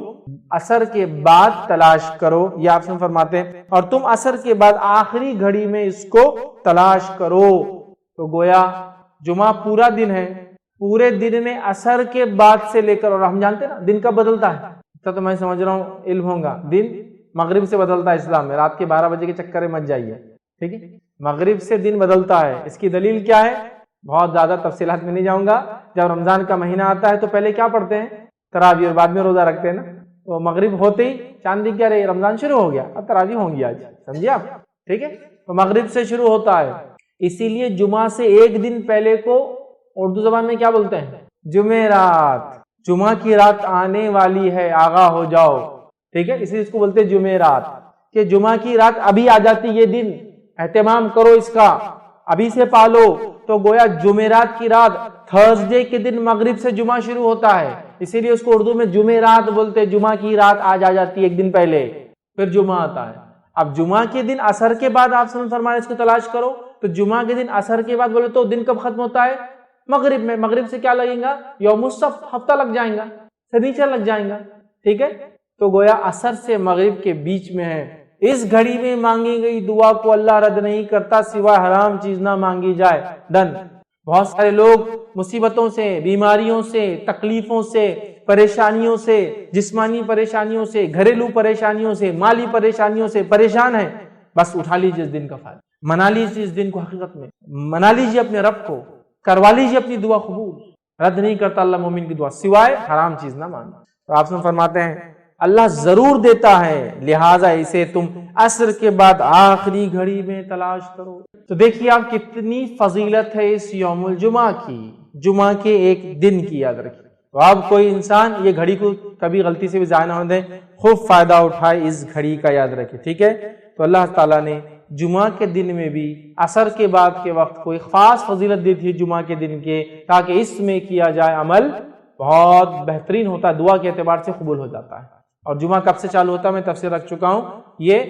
عصر کے بعد تلاش کرو. یہ آپ سے فرماتے ہیں اور تم عصر کے بعد آخری گھڑی میں اس کو تلاش کرو. تو گویا جمعہ پورا دن ہے، پورے دن میں عصر کے بعد سے لے کر، اور ہم جانتے ہیں نا دن کب بدلتا ہے، تو میں سمجھ رہا ہوں علم ہوگا، دن مغرب سے بدلتا ہے اسلام میں. رات کے 12 بجے کے چکر میں مت جائیے، ٹھیک ہے، مغرب سے دن بدلتا ہے. اس کی دلیل کیا ہے؟ بہت زیادہ تفصیلات میں نہیں جاؤں گا. جب رمضان کا مہینہ آتا ہے تو پہلے کیا پڑھتے ہیں؟ تراویح، اور بعد میں روزہ رکھتے ہیں نا. تو مغرب ہوتے ہی چاند دکھ گیا، رہے رمضان شروع ہو گیا، اب تراویح ہوں گی آج، سمجھے آپ؟ ٹھیک ہے، تو مغرب سے شروع ہوتا ہے. اسی لیے جمعہ سے ایک دن پہلے کو اردو زبان میں کیا بولتے ہیں؟ جمعرات. جمعہ کی رات آنے والی ہے، آگاہ ہو جاؤ. ٹھیک ہے، اسی لیے اس کو بولتے ہیں جمعرات، کہ جمعہ کی رات ابھی آ جاتی. یہ دن اہتمام کرو اس کا، ابھی سے پالو. تو گویا جمعرات کی رات، تھرسڈے کے دن مغرب سے جمعہ شروع ہوتا ہے، اسی لیے اس کو اردو میں جمعرات بولتے. جمعہ کی رات آج آ جاتی ہے ایک دن پہلے، پھر جمعہ آتا ہے. اب جمعہ کے دن عصر کے بعد آپ سے فرمایا اس کو تلاش کرو. تو جمعہ کے دن عصر کے بعد بولے تو دن کب ختم ہوتا ہے؟ مغرب میں. مغرب سے کیا لگیں گا؟ یوم السبت، ہفتہ لگ جائیں گا، سنیچر لگ جائیں گا. ٹھیک ہے، تو گویا عصر سے مغرب کے بیچ میں ہے. اس گھڑی میں مانگی گئی دعا کو اللہ رد نہیں کرتا سوائے حرام چیز نہ مانگی جائے. ڈن. بہت سارے لوگ مصیبتوں سے، بیماریوں سے، تکلیفوں سے، پریشانیوں سے، جسمانی پریشانیوں سے، گھریلو پریشانیوں سے، مالی پریشانیوں سے پریشان ہیں. بس اٹھا لیجیے اس دن کا فائدہ، منا لیجیے اس دن کو، حقیقت میں منا لیجیے اپنے رب کو، کروا لیجیے اپنی دعا قبول. رد نہیں کرتا اللہ مومن کی دعا سوائے حرام چیز نہ ماننا. تو آپ سے فرماتے ہیں اللہ ضرور دیتا ہے، لہٰذا اسے تم عصر کے بعد آخری گھڑی میں تلاش کرو. تو دیکھیے آپ کتنی فضیلت ہے اس یوم الجمعہ کی، جمعہ کے ایک دن کی. یاد رکھیے. تو اب کوئی انسان یہ گھڑی کو کبھی غلطی سے بھی ضائع نہ ہونے دے، خوب فائدہ اٹھائے اس گھڑی کا. یاد رکھیے، ٹھیک ہے. تو اللہ تعالیٰ نے جمعہ کے دن میں بھی عصر کے بعد کے وقت کوئی خاص فضیلت دی تھی جمعہ کے دن کے، تاکہ اس میں کیا جائے عمل بہت بہترین ہوتا ہے، دعا کے اعتبار سے قبول ہو جاتا ہے. اور جمعہ کب سے چالو ہوتا ہے میں تفسیر رکھ چکا ہوں. یہ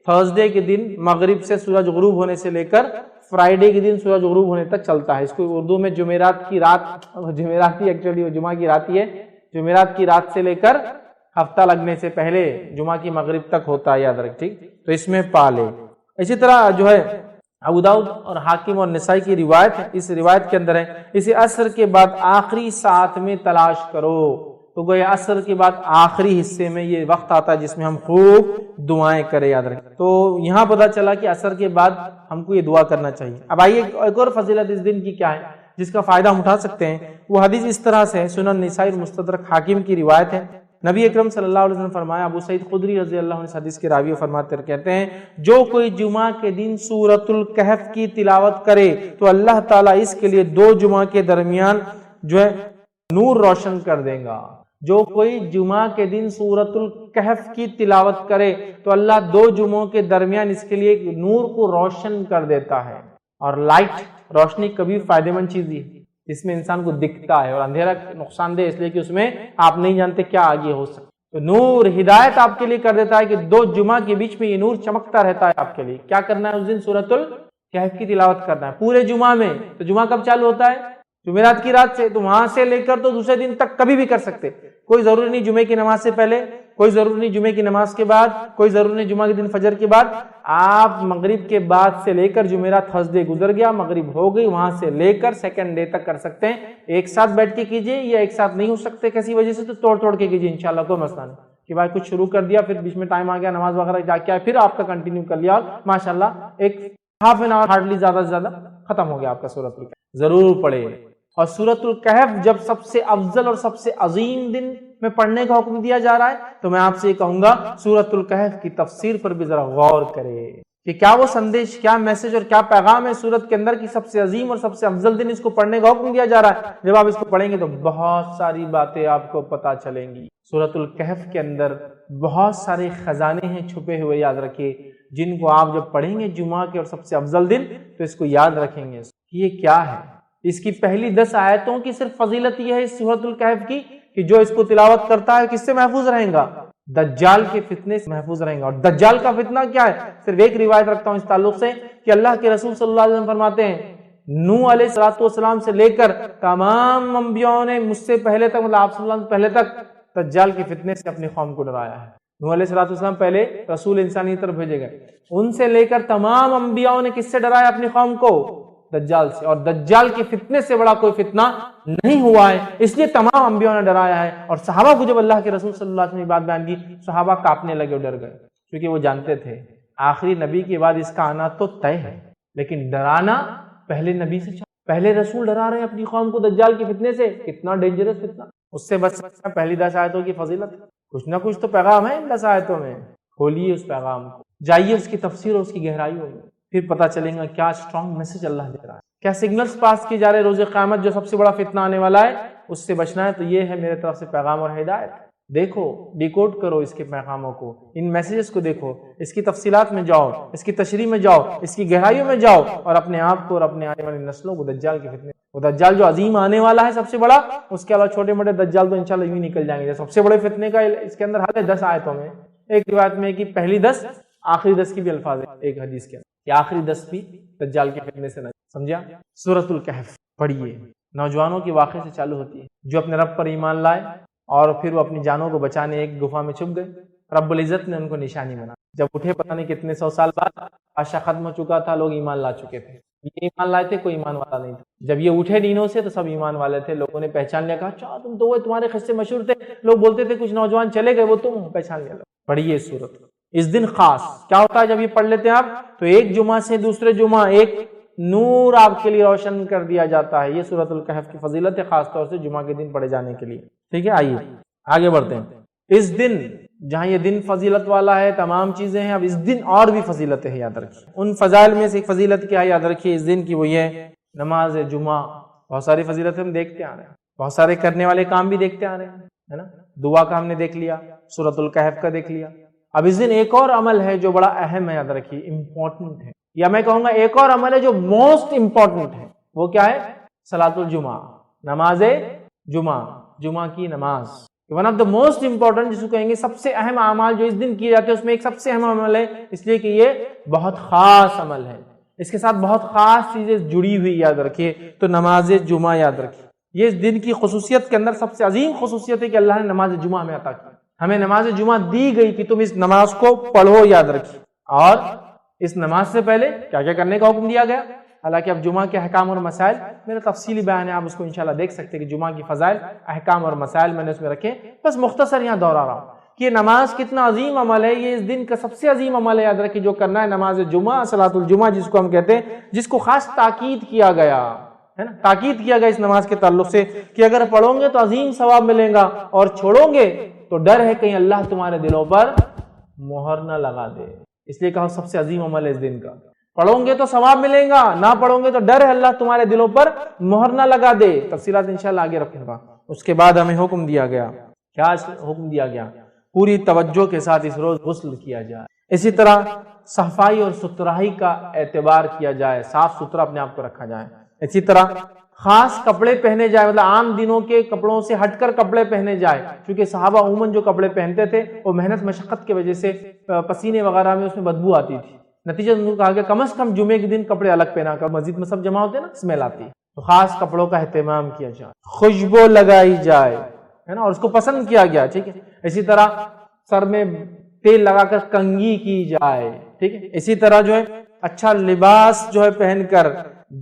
تھرسڈے کے دن مغرب سے سورج غروب ہونے سے لے کر فرائیڈے کے دن سورج غروب ہونے تک چلتا ہے. اس کو اردو میں جمعرات کی رات، جمعرات ہی ایکچولی جمعہ کی رات ہی ہے، جمعرات کی رات سے لے کر ہفتہ لگنے سے پہلے جمعہ کی مغرب تک ہوتا ہے، یاد رکھ، ٹھیک، تو اس میں پا لے۔ اسی طرح جو ہے ابو داؤد اور حاکم اور نسائی کی روایت ہے، اس روایت کے اندر ہے اسے عصر کے بعد آخری ساعت میں تلاش کرو، تو گویا عصر کے بعد آخری حصے میں یہ وقت آتا ہے جس میں ہم خوب دعائیں کریں، یاد رکھیں۔ تو یہاں پتہ چلا کہ عصر کے بعد ہم کو یہ دعا کرنا چاہیے۔ اب آئیے ایک اور فضیلت اس دن کی کیا ہے جس کا فائدہ ہم اٹھا سکتے ہیں، وہ حدیث اس طرح سے ہے، سنن نسائی اور مستدرک حاکم کی روایت ہے۔ نبی اکرم صلی اللہ علیہ وسلم فرمایا، ابو سعید خدری رضی اللہ عنہ اس حدیث کے راوی فرماتے کہتے ہیں، جو کوئی جمعہ کے دن سورۃ الکہف کی تلاوت کرے تو اللہ تعالیٰ اس کے لیے 2 جمعہ کے درمیان جو ہے نور روشن کر دے گا۔ جو کوئی جمعہ کے دن سورۃ الکہف کی تلاوت کرے تو اللہ 2 جمعوں کے درمیان اس کے لیے نور کو روشن کر دیتا ہے۔ اور لائٹ، روشنی کبھی فائدہ مند چیز ہے، اس میں انسان کو دکھتا ہے، اور اندھیرا نقصان دہ اس لیے کہ اس میں آپ نہیں جانتے کیا آگے ہو سکتا۔ تو نور ہدایت آپ کے لیے کر دیتا ہے کہ 2 جمعہ کے بیچ میں یہ نور چمکتا رہتا ہے آپ کے لیے۔ کیا کرنا ہے اس دن؟ سورۃ الکہف کی تلاوت کرنا ہے پورے جمعہ میں۔ تو جمعہ کب چالو ہوتا ہے؟ جمعرات کی رات سے، تو وہاں سے لے کر تو دوسرے دن تک کبھی بھی کر سکتے، کوئی ضروری نہیں جمعے کی نماز سے پہلے، کوئی ضروری نہیں جمعے کی نماز کے بعد، کوئی ضروری نہیں جمعہ کے دن فجر کے بعد، آپ مغرب کے بعد سے لے کر جمعرات تھرسڈے گزر گیا، مغرب ہو گئی، وہاں سے لے کر سیکنڈ ڈے تک کر سکتے ہیں۔ ایک ساتھ بیٹھ کے کیجئے، یا ایک ساتھ نہیں ہو سکتے کسی وجہ سے تو توڑ کے کیجئے، انشاءاللہ کوئی مسئلہ نہیں کہ بھائی کچھ شروع کر دیا پھر بیچ میں ٹائم آ گیا نماز وغیرہ جا کے پھر آپ کا کنٹینیو کر لیا، اور ماشاءاللہ ایک ہاف این آور ہارڈلی زیادہ سے زیادہ ختم ہو گیا آپ کا سورۃ الکہف۔ ضرور پڑھے۔ اور سورۃ الکہف جب سب سے افضل اور سب سے عظیم دن میں پڑھنے کا حکم دیا جا رہا ہے تو میں آپ سے یہ کہوں گا سورۃ الکہف کی تفسیر پر بھی ذرا غور کرے کہ کیا وہ سندیش، کیا میسج اور کیا پیغام ہے سورت کے اندر کی سب سے عظیم اور سب سے افضل دن اس کو پڑھنے کا حکم دیا جا رہا ہے۔ جب آپ اس کو پڑھیں گے تو بہت ساری باتیں آپ کو پتہ چلیں گی۔ سورۃ الکہف کے اندر بہت سارے خزانے ہیں چھپے ہوئے، یاد رکھیے، جن کو آپ جب پڑھیں گے جمعہ کے اور سب سے افضل دن تو اس کو یاد رکھیں گے کہ یہ کیا ہے۔ اس کی پہلی 10 آیتوں کی صرف فضیلت یہ ہے اس سورۃ الکہف کی کہ جو اس کو تلاوت کرتا ہے کس سے محفوظ رہیں گا؟ دجال کے فتنے سے محفوظ رہیں گا۔ اور دجال کا فتنہ کیا ہے؟ صرف ایک روایت رکھتا ہوں اس تعلق سے کہ اللہ کے رسول صلی اللہ علیہ وسلم فرماتے ہیں نوح علیہ السلام سے لے کر تمام انبیاءوں نے مجھ سے پہلے تک، مطلب آپ صلی اللہ علیہ وسلم پہلے تک دجال کے فتنے سے اپنی قوم کو ڈرایا ہے۔ نوح علیہ السلام پہلے رسول انسانی طرف بھیجے گئے، ان سے لے کر تمام انبیاءوں نے کس سے ڈرایا اپنی قوم کو؟ دجال سے۔ اور دجال کے فتنے سے بڑا کوئی فتنہ نہیں ہوا ہے، اس لیے تمام انبیاءوں نے ڈرایا ہے۔ اور صحابہ کو جب اللہ کے رسول صلی اللہ علیہ وسلم نے بات بیان کی، صحابہ کانپنے لگے اور ڈر گئے، کیونکہ وہ جانتے تھے آخری نبی کے بعد اس کا آنا تو طے ہے، لیکن ڈرانا پہلے نبی سے پہلے رسول ڈرا رہے ہیں اپنی قوم کو دجال کے فتنے سے، کتنا ڈینجرس فتنہ، اس سے بچ سکتا ہے۔ پہلی 10 آیتوں کی فضیلت، کچھ نہ کچھ تو پیغام ہے ان 10 آیتوں میں، کھولیے اس پیغام کو، جائیے اس کی تفسیر اور اس کی گہرائی ہوگی، پھر پتہ چلے گا کیا اسٹرانگ میسج اللہ دے رہا ہے، کیا سگنلز پاس کی جا رہے روز قیامت جو سب سے بڑا فتنہ آنے والا ہے اس سے بچنا ہے۔ تو یہ ہے میرے طرف سے پیغام اور ہدایت، دیکھو، ڈیکوڈ کرو اس کے پیغاموں کو، ان میسیجز کو دیکھو، اس کی تفصیلات میں جاؤ، اس کی تشریح میں جاؤ، اس کی گہرائیوں میں جاؤ، اور اپنے آپ کو اور اپنے آنے والی نسلوں کو دجال کے فتنے، وہ دجال جو عظیم آنے والا ہے سب سے بڑا، اس کے علاوہ چھوٹے موٹے دجال تو انشاءاللہ یوں نکل جائیں گے۔ سب سے بڑے فتنے کا اس کے اندر حل ہے 10 آیتوں میں، ایک روایت میں کہ پہلی 10 آخری 10 کی بھی الفاظ ہے ایک حدیث کے اندر کہ آخری 10 بھی دجال کے فتنے سے نہ، سمجھا؟ سورۃ الکہف پڑھیے، نوجوانوں کے واقعے سے چالو ہوتی ہے جو اپنے رب پر ایمان لائے اور پھر وہ اپنی جانوں کو بچانے ایک گفا میں چھپ گئے، رب العزت نے ان کو نشانی بنا، جب اٹھے پتہ نہیں کتنے 100 سال بعد بادشاہ ختم ہو چکا تھا، لوگ ایمان لا چکے تھے، یہ ایمان لائے تھے، کوئی ایمان والا نہیں تھا، جب یہ اٹھے دینوں سے تو سب ایمان والے تھے، لوگوں نے پہچان لیا، کہا اچھا تم تو وہ تمہارے قصے مشہور تھے، لوگ بولتے تھے کچھ نوجوان چلے گئے وہ تم پہچان لیا۔ پڑھیے سورت، اس دن خاص کیا ہوتا ہے جب یہ پڑھ لیتے ہیں آپ تو ایک جمعہ سے دوسرے جمعہ ایک نور آپ کے لیے روشن کر دیا جاتا ہے۔ یہ سورۃ الکہف کی فضیلت ہے خاص طور سے جمعہ کے دن پڑھے جانے کے لیے، ٹھیک ہے؟ آئیے آگے بڑھتے ہیں۔ اس دن جہاں یہ دن فضیلت والا ہے، تمام چیزیں ہیں، اب اس دن اور بھی فضیلتیں ہیں، یاد رکھیے۔ ان فضائل میں سے ایک فضیلت کیا ہے یاد رکھیے اس دن کی، وہ یہ نماز جمعہ۔ بہت ساری فضیلتیں ہم دیکھتے آ رہے ہیں، بہت سارے کرنے والے کام بھی دیکھتے آ رہے ہیں، ہے نا؟ دعا کا ہم نے دیکھ لیا، سورۃ الکہف کا دیکھ لیا۔ اب اس دن ایک اور عمل ہے جو بڑا اہم ہے، یاد رکھیے، امپورٹنٹ ہے، یا میں کہوں گا ایک اور عمل ہے جو موسٹ امپورٹنٹ ہے۔ وہ کیا ہے؟ صلاۃ الجمعہ، نماز جمعہ، جمعہ کی نماز۔ One of the most important, جس کو کہیں گے سب سے اہم اعمال جو اس دن کیے جاتے ہیں، اس میں ایک سب سے اہم عمل ہے، اس لیے کہ یہ بہت خاص عمل ہے، اس کے ساتھ بہت خاص چیزیں جڑی ہوئی، یاد رکھیے۔ تو نماز جمعہ یاد رکھیے، یہ اس دن کی خصوصیت کے اندر سب سے عظیم خصوصیت ہے کہ اللہ نے نماز جمعہ میں عطا کی۔ ہمیں نماز جمعہ دی گئی کہ تم اس نماز کو پڑھو، یاد رکھیے، اور اس نماز سے پہلے کیا کیا کرنے کا حکم دیا گیا۔ حالانکہ اب جمعہ کے احکام اور مسائل میرا تفصیلی بیان ہے، آپ اس کو انشاءاللہ دیکھ سکتے ہیں کہ جمعہ کی فضائل، احکام اور مسائل میں نے اس میں رکھے، بس مختصر یہاں دہرا رہا ہوں کہ نماز کتنا عظیم عمل ہے، یہ اس دن کا سب سے عظیم عمل ہے، یاد رکھیے، جو کرنا ہے نماز جمعہ، صلاۃ الجمعہ جس کو ہم کہتے ہیں، جس کو خاص تاکید کیا گیا ہے نا، تاکید کیا گیا اس نماز کے تعلق سے کہ اگر پڑھو گے تو عظیم ثواب ملے گا، اور چھوڑو گے تو ڈر ہے کہیں اللہ تمہارے دلوں پر مہر نہ لگا دے، اس لیے کہا سب سے عظیم عمل ہے اس دن کا۔ پڑھو گے تو ثواب ملے گا، نہ پڑھو گے تو ڈر ہے اللہ تمہارے دلوں پر مہر نہ لگا دے۔ تفصیلات انشاءاللہ آگے رکھوں گا۔ اس کے بعد ہمیں حکم دیا گیا، کیا حکم دیا گیا؟ پوری توجہ کے ساتھ اس روز غسل کیا جائے، اسی طرح صفائی اور ستھرائی کا اعتبار کیا جائے، صاف ستھرا اپنے آپ کو رکھا جائے، اسی طرح خاص کپڑے پہنے جائے، مطلب عام دنوں کے کپڑوں سے ہٹ کر کپڑے پہنے جائے، کیونکہ صحابہ عموماً جو کپڑے پہنتے تھے وہ محنت مشقت کی وجہ سے پسینے وغیرہ میں اس میں بدبو آتی تھی، نتیجہ ان کو کہا کہ کم از کم جمعے کے دن کپڑے الگ پہنا کر، مسجد میں سب جمع ہوتے ہیں نا، اسمیل آتی ہے، تو خاص کپڑوں کا اہتمام کیا جائے، خوشبو لگائی جائے، ہے نا، اور اس کو پسند کیا گیا، ٹھیک ہے، اسی طرح سر میں تیل لگا کر کنگھی کی جائے، ٹھیک ہے، اسی طرح جو ہے اچھا لباس جو ہے پہن کر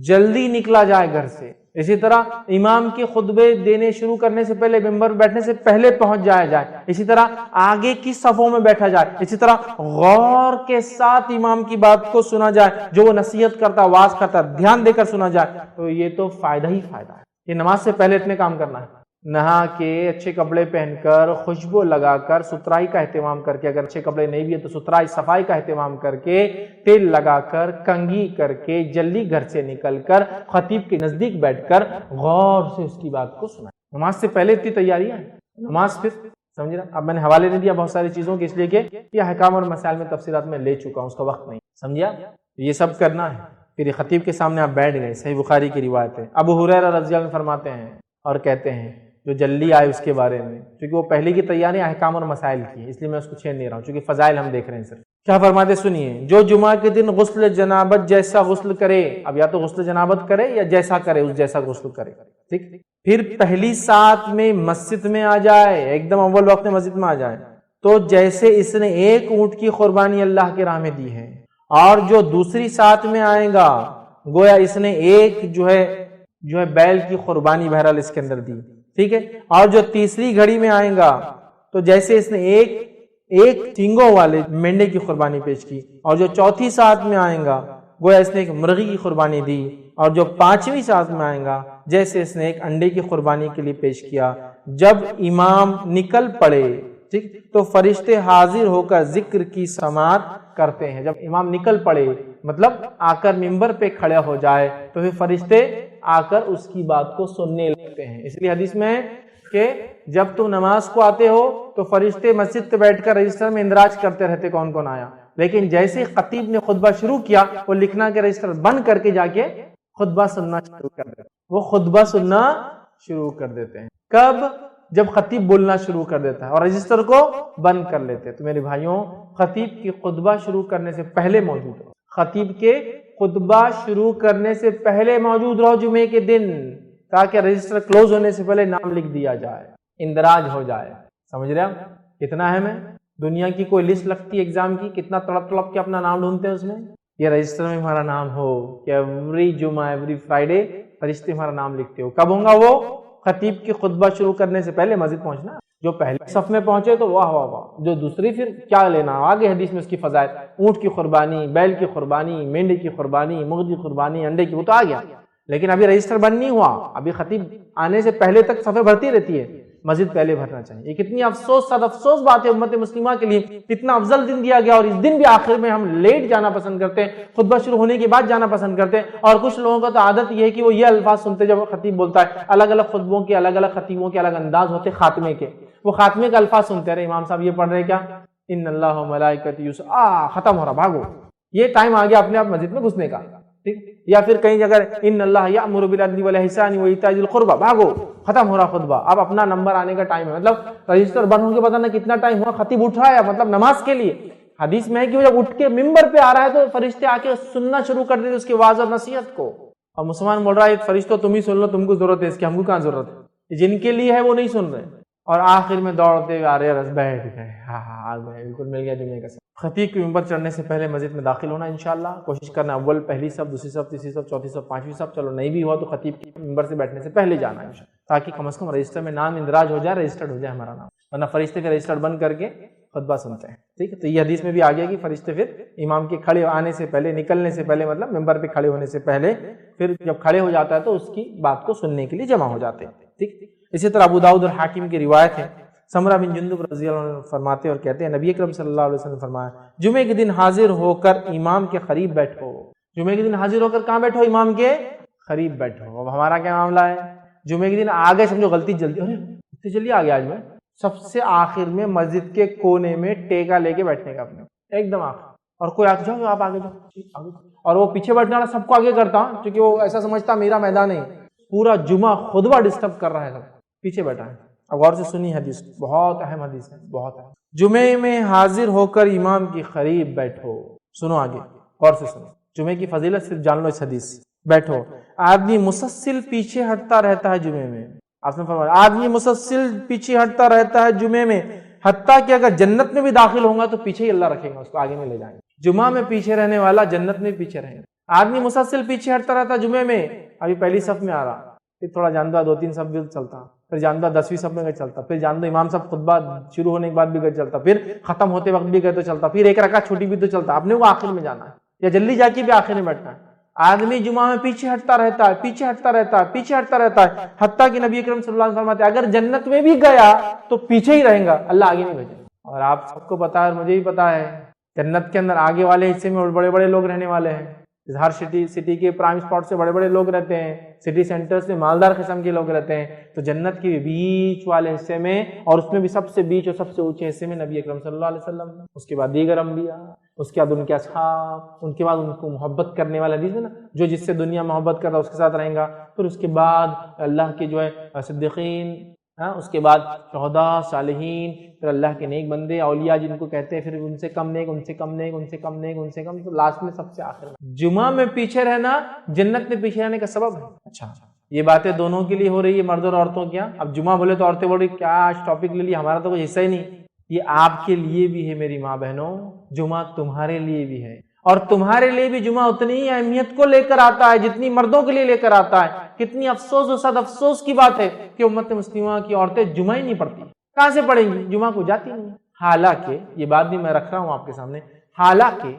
جلدی نکلا جائے گھر سے، اسی طرح امام کے خطبے دینے شروع کرنے سے پہلے، ممبر بیٹھنے سے پہلے پہنچ جایا جائے، اسی طرح آگے کی صفوں میں بیٹھا جائے، اسی طرح غور کے ساتھ امام کی بات کو سنا جائے، جو وہ نصیحت کرتا، واعظ کرتا، دھیان دے کر سنا جائے، تو یہ تو فائدہ ہی فائدہ ہے۔ یہ نماز سے پہلے اتنے کام کرنا ہے، نہا کے اچھے کپڑے پہن کر، خوشبو لگا کر، ستھرائی کا اہتمام کر کے، اگر اچھے کپڑے نہیں بھی ہے تو ستھرائی صفائی کا اہتمام کر کے، تیل لگا کر، کنگھی کر کے، جلدی گھر سے نکل کر خطیب کے نزدیک بیٹھ کر غور سے اس کی بات کو سنا۔ نماز سے پہلے اتنی تیاریاں ہیں، نماز پھر سمجھ رہا، اب میں نے حوالے نہیں دیا بہت ساری چیزوں کے، اس لیے کہ یہ احکام اور مسائل میں تفصیلات میں لے چکا ہوں، اس کا وقت نہیں، سمجھا، یہ سب کرنا ہے، پھر یہ خطیب کے سامنے آپ بیٹھ گئے، صحیح بخاری کی روایت ہے، ابو ہریرہ رضی اللہ عنہ فرماتے ہیں اور کہتے ہیں، جو جلدی آئے اس کے بارے میں، کیونکہ وہ پہلے کی تیاری احکام اور مسائل کی ہے، اس لیے میں اس کو چھیڑ نہیں رہا ہوں، چونکہ فضائل ہم دیکھ رہے ہیں صرف۔ کیا فرماتے سنیے، جو جمعہ کے دن غسل جنابت جیسا غسل کرے، اب یا تو غسل جنابت کرے یا جیسا کرے اس جیسا غسل کرے، ٹھیک، پھر پہلی سات میں مسجد میں آ جائے، ایک دم اول وقت میں مسجد میں آ جائے، تو جیسے اس نے ایک اونٹ کی قربانی اللہ کی راہ میں دی ہے، اور جو دوسری سات میں آئے گا گویا اس نے ایک جو ہے بیل کی قربانی بہرحال اس کے اندر دی، ٹھیک ہے، اور جو تیسری گھڑی میں آئے گا تو جیسے اس نے ایک سینگوں والے مینڈے کی قربانی پیش کی، اور جو چوتھی ساتھ میں آئے گا گویا اس نے ایک مرغی کی قربانی دی، اور جو پانچویں ساتھ میں آئے گا جیسے اس نے ایک انڈے کی قربانی کے لیے پیش کیا۔ جب امام نکل پڑے، ٹھیک، تو فرشتے حاضر ہو کر ذکر کی سماعت کرتے ہیں۔ جب امام نکل پڑے مطلب آ کر ممبر پہ کھڑے ہو جائے تو پھر فرشتے آ کر اس کی بات کو سننے لگتے ہیں۔ اس لیے حدیث میں کہ جب تم نماز کو آتے ہو تو فرشتے مسجد پہ بیٹھ کر رجسٹر میں اندراج کرتے رہتے کون کون آیا، لیکن جیسے خطیب نے خطبہ شروع کیا وہ لکھنا کے رجسٹر بند کر کے جا کے خطبہ سننا شروع کر دیتے ہیں، وہ خطبہ سننا شروع کر دیتے ہیں۔ کب؟ جب خطیب بولنا شروع کر دیتا ہے اور رجسٹر کو بند کر لیتے ہیں۔ تو میرے بھائیوں، خطیب کی خطبہ شروع کرنے سے پہلے موجود رہو، خطیب کے خطبہ شروع کرنے سے پہلے موجود رہو جمعے کے دن، تاکہ رجسٹر کلوز ہونے سے پہلے نام لکھ دیا جائے، اندراج ہو جائے۔ سمجھ رہے ہیں کتنا اہم ہے؟ دنیا کی کوئی لسٹ لگتی ہے ایگزام کی، کتنا تڑپ تڑپ کے اپنا نام ڈھونڈتے ہیں اس میں، یہ رجسٹر میں ہمارا نام ہو کہ ایوری جمعہ ایوری فرائیڈے فرشتے ہمارا نام لکھتے ہو۔ کب ہوگا وہ؟ خطیب کی خطبہ شروع کرنے سے پہلے مسجد پہنچنا۔ جو پہلے صف میں پہنچے تو واہ واہ واہ، جو دوسری پھر کیا لینا، آگے حدیث میں اس کی فضائل، اونٹ کی قربانی، بیل کی قربانی، مینڈے کی قربانی، مرغ کی قربانی، انڈے کی، وہ تو آ گیا، لیکن ابھی رجسٹر بند نہیں ہوا، ابھی خطیب آنے سے پہلے تک صفیں بھرتی رہتی ہے، مسجد پہلے بھرنا چاہیے۔ یہ کتنی افسوس بات ہے امت مسلمہ کے لیے، اتنا افضل دن دیا گیا اور اس دن بھی آخر میں ہم لیٹ جانا پسند کرتے ہیں، خطبہ شروع ہونے کے بعد جانا پسند کرتے ہیں، اور کچھ لوگوں کا تو عادت یہ ہے کہ وہ یہ الفاظ سنتے جب خطیب بولتا ہے، الگ الگ خطبوں کے الگ الگ خطیبوں کے الگ انداز ہوتے، خاتمے کے وہ خاتمے کا الفاظ سنتے رہے، امام صاحب یہ پڑھ رہے کیا، ان اللہ و ملائکتہ ختم ہو رہا، بھاگو، یہ ٹائم آ گیا اپنے آپ مسجد میں گھسنے کا، ٹھیک، یا پھر کہیں جگہ ان اللہ یأمر بالعدل والاحسان وایتاء ذی القربى، بھاگو، ختم ہو رہا خطبہ، اب اپنا نمبر آنے کا ٹائم ہے، مطلب رجسٹر بند ہو کے پتہ نہ کتنا ٹائم ہوا، خطیب اٹھ رہا ہے مطلب نماز کے لیے۔ حدیث میں ہے کہ وہ جب اٹھ کے ممبر پہ آ رہا ہے تو فرشتے آ کے سننا شروع کر دیتے اس کے واعظ اور نصیحت کو، اور مسلمان بول رہا ہے فرشتوں تم ہی سن لو، تم کو ضرورت ہے اس کی، ہم کو کہاں ضرورت ہے، جن کے لیے ہے وہ نہیں سن رہے، اور آخر میں دوڑتے ہوئے آ رہے رس بیٹھ گئے، ہاں آ گئے، بالکل مل گیا جمعے کا سب۔ خطیب کے ممبر چڑھنے سے پہلے مسجد میں داخل ہونا انشاءاللہ، کوشش کرنا اول پہلی صف، دوسری صف، تیسری صف، چوتھی صف، پانچویں صف، چلو نہیں بھی ہوا تو خطیب کے ممبر سے بیٹھنے سے پہلے جانا انشاءاللہ، تاکہ کم از کم رجسٹر میں نام اندراج ہو جائے، رجسٹرڈ ہو جائے ہمارا نام، ورنہ فرشتے پھر رجسٹر بند کر کے خطبہ سنتے ہیں، ٹھیک ہے۔ تو یہ حدیث میں بھی آ گیا کہ فرشتے پھر امام کے کھڑے آنے سے پہلے، نکلنے سے پہلے، مطلب ممبر پہ کھڑے ہونے سے پہلے، پھر جب کھڑے ہو جاتا ہے تو اس کی بات کو سننے کے لیے جمع ہو جاتے ہیں، ٹھیک۔ اسی طرح ابو داؤد اور حاکم کی روایت ہے، سمرہ بن جندب رضی اللہ عنہ فرماتے اور کہتے ہیں نبی اکرم صلی اللہ علیہ وسلم نے فرمایا جمعے کے دن حاضر ہو کر امام کے قریب بیٹھو، جمعے کے دن حاضر ہو کر کہاں بیٹھو؟ امام کے قریب بیٹھو۔ اب ہمارا کیا معاملہ ہے؟ جمعے کے دن آگے سمجھو غلطی جلدی، ارے اتنی جلدی آ گیا آج میں، سب سے آخر میں مسجد کے کونے میں ٹیکا لے کے بیٹھنے کا اپنے ایک دم آخر، اور کوئی آگے جاؤ آپ آگے جاؤ، اور وہ پیچھے بیٹھنے والا سب کو آگے کرتا کیونکہ وہ ایسا سمجھتا میرا میدان ہے، پورا جمعہ خطبہ ڈسٹرب کر رہا ہے، سب پیچھے بیٹھا ہے۔ اب غور سے سنی حدیث، بہت اہم حدیث ہے، بہت اہم۔ جمعے میں حاضر ہو کر امام کے قریب بیٹھو، سنو آگے غور سے سنو، جمعے کی فضیلت صرف جان لو اس حدیث سے۔ بیٹھو، آدمی مسلسل پیچھے ہٹتا رہتا ہے جمعے میں، آپ نے فرمایا آدمی مسلسل پیچھے ہٹتا رہتا ہے جمعے میں، حتیٰ کہ اگر جنت میں بھی داخل ہوگا تو پیچھے ہی اللہ رکھے گا، اس کو آگے میں لے جائیں گے۔ جمعہ میں پیچھے رہنے والا جنت میں پیچھے رہے گا۔ آدمی مسلسل پیچھے ہٹتا رہتا ہے جمعے میں، ابھی پہلی صف میں آ رہا، پھر تھوڑا جان دو 2-3 صف بھی چلتا، پھر جان دو 10ویں صف میں گئے چلتا، پھر جان دو امام صاحب خطبہ شروع ہونے کے بعد بھی گئے چلتا، پھر ختم ہوتے وقت بھی گئے تو چلتا، پھر ایک رکعت چھوٹی بھی تو چلتا، اپنے کو آخر میں جانا ہے یا جلدی جا کے بھی آخر میں بیٹھنا ہے۔ آدمی جمعہ میں پیچھے ہٹتا رہتا ہے، پیچھے ہٹتا رہتا ہے، پیچھے ہٹتا رہتا ہے، حتیٰ کہ نبی اکرم صلی اللہ علیہ وسلم فرماتے ہیں اگر جنت میں بھی گیا تو پیچھے ہی رہیں گا، اللہ آگے نہیں بھیجے گا۔ اور آپ سب کو پتا ہے اور مجھے بھی پتا ہے جنت کے اندر آگے والے حصے میں بڑے بڑے لوگ رہنے والے ہیں، ہر سٹی کے پرائم اسپاٹ سے بڑے بڑے لوگ رہتے ہیں، سٹی سینٹرز میں مالدار قسم کے لوگ رہتے ہیں، تو جنت کے بیچ والے حصے میں، اور اس میں بھی سب سے بیچ اور سب سے اونچے حصے میں نبی اکرم صلی اللہ علیہ وسلم، اس کے بعد دیگر انبیاء، اس کے بعد ان کے اصحاب، ان کے بعد ان کو محبت کرنے والا حدیث ہے نا، جو جس سے دنیا محبت کر رہا ہے اس کے ساتھ رہیں گا، پھر اس کے بعد اللہ کے جو ہے صدیقین، اس کے بعد شہداء، صالحین، پھر اللہ کے نیک بندے، اولیاء جن کو کہتے ہیں، پھر ان سے کم نیک، ان سے کم نیک، ان سے کم نیک، ان سے کم، تو لاسٹ میں سب سے آخر میں۔ جمعہ میں پیچھے رہنا جنت میں پیچھے رہنے کا سبب ہے۔ اچھا یہ باتیں دونوں کے لیے ہو رہی ہے، مرد اور عورتوں کیا؟ اب جمعہ بولے تو عورتیں بول رہی کیا آج ٹاپک لے لیا، ہمارا تو کوئی حصہ ہی نہیں، یہ آپ کے لیے بھی ہے میری ماں بہنوں، جمعہ تمہارے لیے بھی ہے، اور تمہارے لیے بھی جمعہ اتنی ہی اہمیت کو لے کر آتا ہے جتنی مردوں کے لیے لے کر آتا ہے۔ کتنی افسوس و صد افسوس کی بات ہے کہ امت مسلمہ کی عورتیں جمعہ ہی نہیں پڑھتی، کہاں سے پڑھیں گی؟ جمعہ کو جاتی نہیں۔ حالانکہ یہ بات بھی میں رکھ رہا ہوں آپ کے سامنے، حالانکہ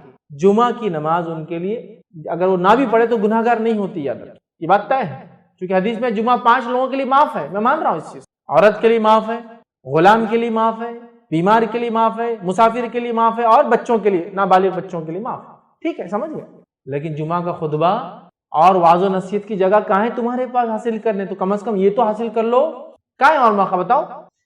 جمعہ کی نماز ان کے لیے اگر وہ نہ بھی پڑھے تو گناہ گار نہیں ہوتی، یاد رکھیں یہ بات طے ہے، کیونکہ حدیث میں جمعہ 5 لوگوں کے لیے معاف ہے، میں مان رہا ہوں اس چیز، عورت کے لیے معاف ہے، غلام کے لیے معاف ہے، بیمار کے لیے معاف ہے، مسافر کے لیے معاف ہے، اور بچوں کے لیے، نابالغ بچوں کے لیے معاف ہے، ٹھیک ہے سمجھ گئے۔ لیکن جمعہ کا خطبہ اور واعظ و نصیحت کی جگہ کہاں ہے تمہارے پاس حاصل کرنے؟ تو کم از کم یہ تو حاصل کر لو، کہاں ہے اور موقع بتاؤ؟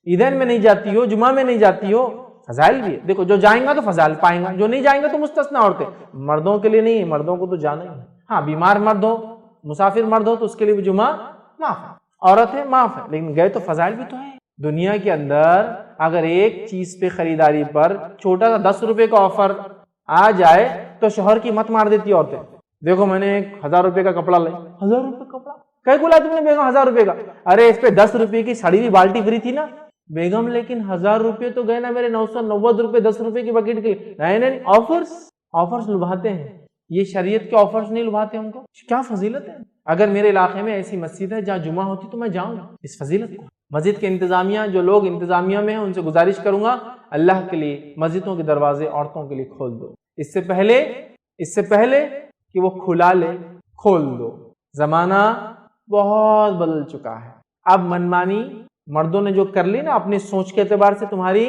عیدین میں نہیں جاتی ہو، جمعہ میں نہیں جاتی ہو، فضائل بھی ہے، دیکھو جو جائیں گا تو فضائل پائیں گا، جو نہیں جائیں گا تو مستثنا عورتیں، مردوں کے لیے نہیں ہے، مردوں کو تو جانا ہی ہے، ہاں بیمار مرد ہو، مسافر مرد ہو تو اس کے لیے بھی جمعہ معاف ہے، عورت ہے معاف ہے، لیکن گئے تو فضائل بھی تو ہے۔ دنیا کے اندر اگر ایک چیز پہ خریداری پر چھوٹا سا 10 روپے کا آفر آ جائے تو شوہر کی مت مار دیتی عورتیں، دیکھو میں نے 1000 روپے کا کپڑا لائی، 1000 روپے کا کپڑا کہیں کو لایا تم نے بیگم 1000 روپے کا؟ ارے اس پہ 10 روپے کی سڑی ہوئی بالٹی فری تھی نا بیگم، لیکن 1000 روپے تو گئے نا میرے 990 روپے 10 روپے کی بکیٹ کے لیے۔ نہیں آفرز لبھاتے ہیں، یہ شریعت کے آفرز نہیں لبھاتے ہم کو، کیا فضیلت ہے۔ اگر میرے علاقے میں ایسی مسجد ہے جہاں جمعہ ہوتی تو میں جاؤں گا اس فضیلت کو۔ مسجد کے انتظامیہ، جو لوگ انتظامیہ میں ہیں ان سے گزارش کروں گا اللہ کے لیے مسجدوں کے دروازے عورتوں کے لیے کھول دو، اس سے پہلے کہ وہ کھلا لے کھول دو۔ زمانہ بہت بدل چکا ہے، اب منمانی مردوں نے جو کر لی نا اپنی سوچ کے اعتبار سے تمہاری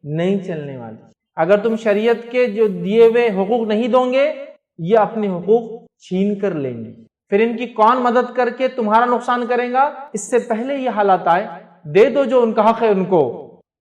نہیں چلنے والی۔ اگر تم شریعت کے جو دیے ہوئے حقوق نہیں دو گے یہ اپنے حقوق چھین کر لیں گے، پھر ان کی کون مدد کر کے تمہارا نقصان کرے گا؟ اس سے پہلے یہ حالات آئے، دے دو جو ان کا حق ہے ان کو۔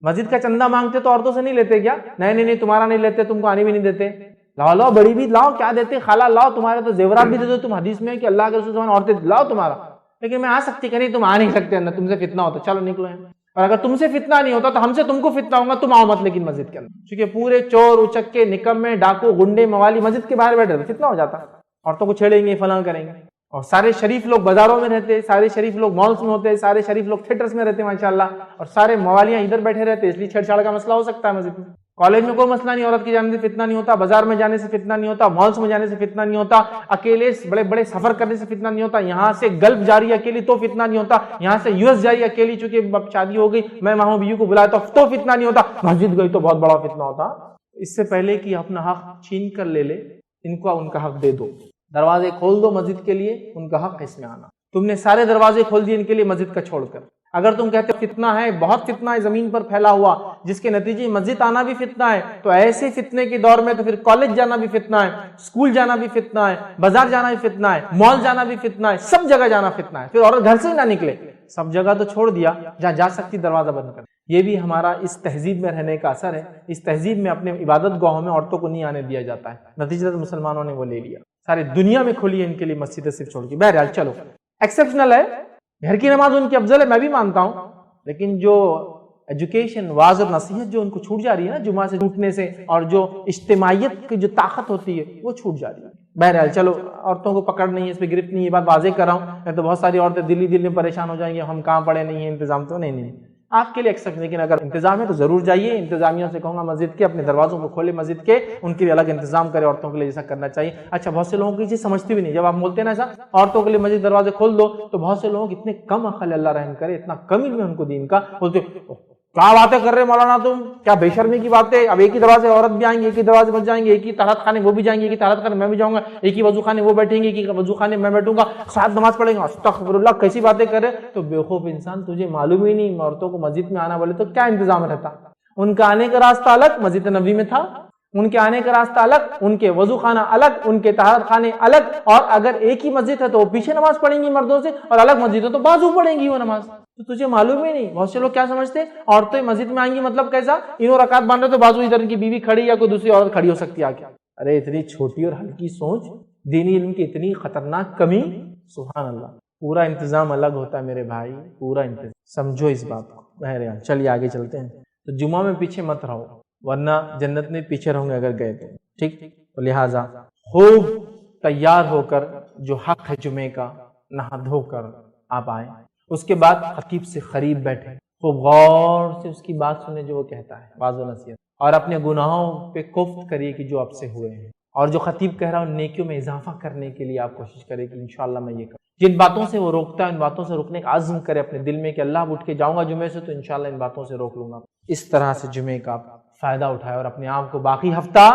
مسجد کا چندہ مانگتے تو عورتوں سے نہیں لیتے کیا؟ نہیں تمہارا نہیں لیتے، تم کو آنے بھی نہیں دیتے، لاؤ بڑی بھی لاؤ، کیا دیتے؟ خالہ لاؤ، تمہارے تو زیورات بھی دے دو، تم حدیث میں ہے کہ اللہ کے رسول صلی اللہ علیہ وسلم عورتیں لاؤ تمہارا، لیکن میں آ سکتی کہ نہیں تم آ نہیں سکتے، تم سے فتنہ ہوتا، چلو نکلو ہیں۔ اور اگر تم سے فتنہ نہیں ہوتا تو ہم سے تم کو فتنہ ہوگا، تم آؤ مت لیکن مسجد کے اندر، کیونکہ پورے چور اچکے نکمے ڈاکو گنڈے موالی مسجد کے باہر بیٹھے تو فتنہ ہو جاتا، عورتوں کو چھیڑیں گے فلاں کریں گے۔ اور سارے شریف لوگ بازاروں میں رہتے ہیں، سارے شریف لوگ مالز میں ہوتے ہیں، سارے شریف لوگ تھیٹرز میں رہتے ہیں ماشاءاللہ، اور سارے موالیاں ادھر بیٹھے رہتے ہیں، اس لیے چھیڑ چھاڑ کا مسئلہ ہو سکتا ہے مسجد میں۔ کالج میں کوئی مسئلہ نہیں، عورت کے جانے سے فتنہ نہیں ہوتا، بازار میں جانے سے فتنہ نہیں ہوتا، مالز میں جانے سے فتنہ نہیں ہوتا، اکیلے بڑے بڑے سفر کرنے سے فتنہ نہیں ہوتا، یہاں سے گلف جاری اکیلی تو فتنہ نہیں ہوتا، یہاں سے یو ایس جاری اکیلی، چونکہ اب شادی ہو گئی میں وہاں بیوی کو بلایا تو فتنہ نہیں ہوتا، مسجد گئی تو بہت بڑا فتنہ ہوتا۔ اس سے پہلے کہ اپنا حق چھین کر لے لے، ان کو ان کا حق دے دو، دروازے کھول دو مسجد کے لیے، ان کا حق اس میں آنا۔ تم نے سارے دروازے کھول دیے ان کے لیے مسجد کا چھوڑ کر۔ اگر تم کہتے ہو فتنہ ہے، بہت فتنہ ہے زمین پر پھیلا ہوا، جس کے نتیجے مسجد آنا بھی فتنہ ہے، تو ایسے فتنے کے دور میں تو پھر کالج جانا بھی فتنہ ہے، اسکول جانا بھی فتنہ ہے، بازار جانا بھی فتنہ ہے، مال جانا بھی فتنہ ہے، سب جگہ جانا فتنہ ہے۔ پھر عورت گھر سے ہی نہ نکلے، سب جگہ تو چھوڑ دیا، جہاں جا سکتی دروازہ بند کر۔ یہ بھی ہمارا اس تہذیب میں رہنے کا اثر ہے۔ اس تہذیب میں اپنے عبادت گاہوں میں عورتوں کو نہیں آنے دیا جاتا ہے، نتیجہ مسلمانوں نے وہ لے لیا، سارے دنیا میں کھولی ہے ان کے لیے مسجدیں صرف چھوڑ کے۔ بہرحال چلو، ایکسیپشنل ہے، گھر کی نماز ان کی افضل ہے، میں بھی مانتا ہوں، لیکن جو ایجوکیشن، واعظ اور نصیحت جو ان کو چھوٹ جا رہی ہے نا جمعہ سے چھوٹنے سے، اور جو اجتماعیت کی جو طاقت ہوتی ہے وہ چھوٹ جا رہی ہے۔ بہرحال چلو، عورتوں کو پکڑ نہیں ہے، اس پہ گرفت نہیں ہے، یہ بات واضح کر رہا ہوں، نہیں تو بہت ساری عورتیں دل میں پریشان ہو جائیں گی، ہم کہاں پڑے نہیں ہیں، انتظام تو نہیں۔ آپ کے لیے ایکسیپٹ، لیکن اگر انتظام ہے تو ضرور جائیے۔ انتظامیہ سے کہوں گا مسجد کے اپنے دروازوں کو کھولے، مسجد کے ان کے لیے الگ انتظام کرے، عورتوں کے لیے جیسا کرنا چاہیے۔ اچھا، بہت سے لوگوں کی چیز سمجھتی بھی نہیں، جب آپ بولتے ہیں نا ایسا عورتوں کے لیے مسجد دروازے کھول دو، تو بہت سے لوگوں کی اتنے کم عقل، اللہ رحم کرے، اتنا کم علم ہے ان کو دین کا، بولتے کیا باتیں کر رہے مولانا تم، کیا بے شرمی کی باتیں، اب ایک ہی دروازے عورت بھی آئیں گے، ایک ہی دروازے بچ جائیں گے، ایک ہی طہارت خانے وہ بھی جائیں گے، ایک ہی طہارت خانے میں بھی جاؤں گا، ایک ہی وضو خانے وہ بیٹھیں گے، ایک ہی وضو خانے میں بیٹھوں گا، ساتھ نماز پڑھیں گے، استغفر اللہ، کیسی باتیں کر رہے۔ تو بیوقوف انسان، تجھے معلوم ہی نہیں عورتوں کو مسجد میں آنا بولے تو کیا انتظام رہتا؟ ان کا آنے کا راستہ الگ مسجد نبوی میں تھا، ان کے آنے کا راستہ الگ، ان کے وضو خانہ الگ، ان کے طہارت خانے الگ، اور اگر ایک ہی مسجد ہے تو وہ پیچھے نماز پڑھیں گی مردوں سے، اور الگ مسجد ہے تو بازو پڑھیں گی وہ نماز۔ تو تجھے معلوم ہی نہیں۔ بہت سے لوگ کیا سمجھتے ہیں عورتیں مسجد میں آئیں گی مطلب کیسا، انہوں رکعت باندھ رہے تو بازو ادھر ان کی بیوی کھڑی یا کوئی دوسری عورت کھڑی ہو سکتی ہے آگے۔ ارے اتنی چھوٹی اور ہلکی سوچ، دینی علم کی اتنی خطرناک کمی، سبحان اللہ۔ پورا انتظام الگ ہوتا ہے میرے بھائی، پورا انتظام، سمجھو اس بات کو۔ بہرحال چلیے آگے چلتے ہیں۔ تو جمعہ میں پیچھے مت رہو، ورنہ جنت میں پیچھے رہوں گے اگر گئے تو، ٹھیک۔ تو لہٰذا خوب تیار ہو کر، جو حق ہے جمعے کا، نہا دھو کر آپ آئیں، اس کے بعد خطیب سے قریب بیٹھے، خوب غور سے اس کی بات سنیں جو وہ کہتا ہے، واعظ و نصیحت، اور اپنے گناہوں پہ کفر کریے کہ جو آپ سے ہوئے ہیں، اور جو خطیب کہہ رہا ہوں نیکیوں میں اضافہ کرنے کے لیے آپ کوشش کریں کہ انشاءاللہ میں یہ کروں۔ جن باتوں سے وہ روکتا ہے ان باتوں سے روکنے کا عزم کرے اپنے دل میں کہ اللہ اٹھ کے جاؤں گا جمعے سے تو انشاءاللہ ان باتوں سے روک لوں گا۔ اس طرح سے جمعے کا فائدہ اٹھائے اور اپنے آپ کو باقی ہفتہ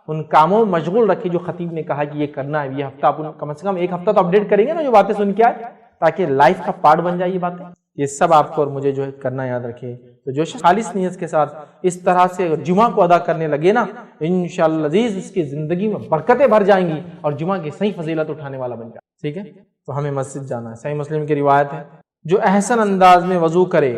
ان کاموں میں مشغول رکھے جو خطیب نے کہا کہ یہ کرنا ہے۔ یہ ہفتہ اپن کم از کم ایک ہفتہ تو اپڈیٹ کریں گے نا جو باتیں سن کے آئے، تاکہ لائف کا پارٹ بن جائے یہ باتیں۔ یہ سب آپ کو اور مجھے جو ہے کرنا یاد رکھے۔ تو جو خالص نیت کے ساتھ اس طرح سے جمعہ کو ادا کرنے لگے نا، انشاءاللہ عزیز اس کی زندگی میں برکتیں بھر جائیں گی اور جمعہ کی صحیح فضیلت اٹھانے والا بن جائے۔ ٹھیک ہے، تو ہمیں مسجد جانا ہے۔ صحیح مسلم کی روایت ہے، جو احسن انداز میں وضو کرے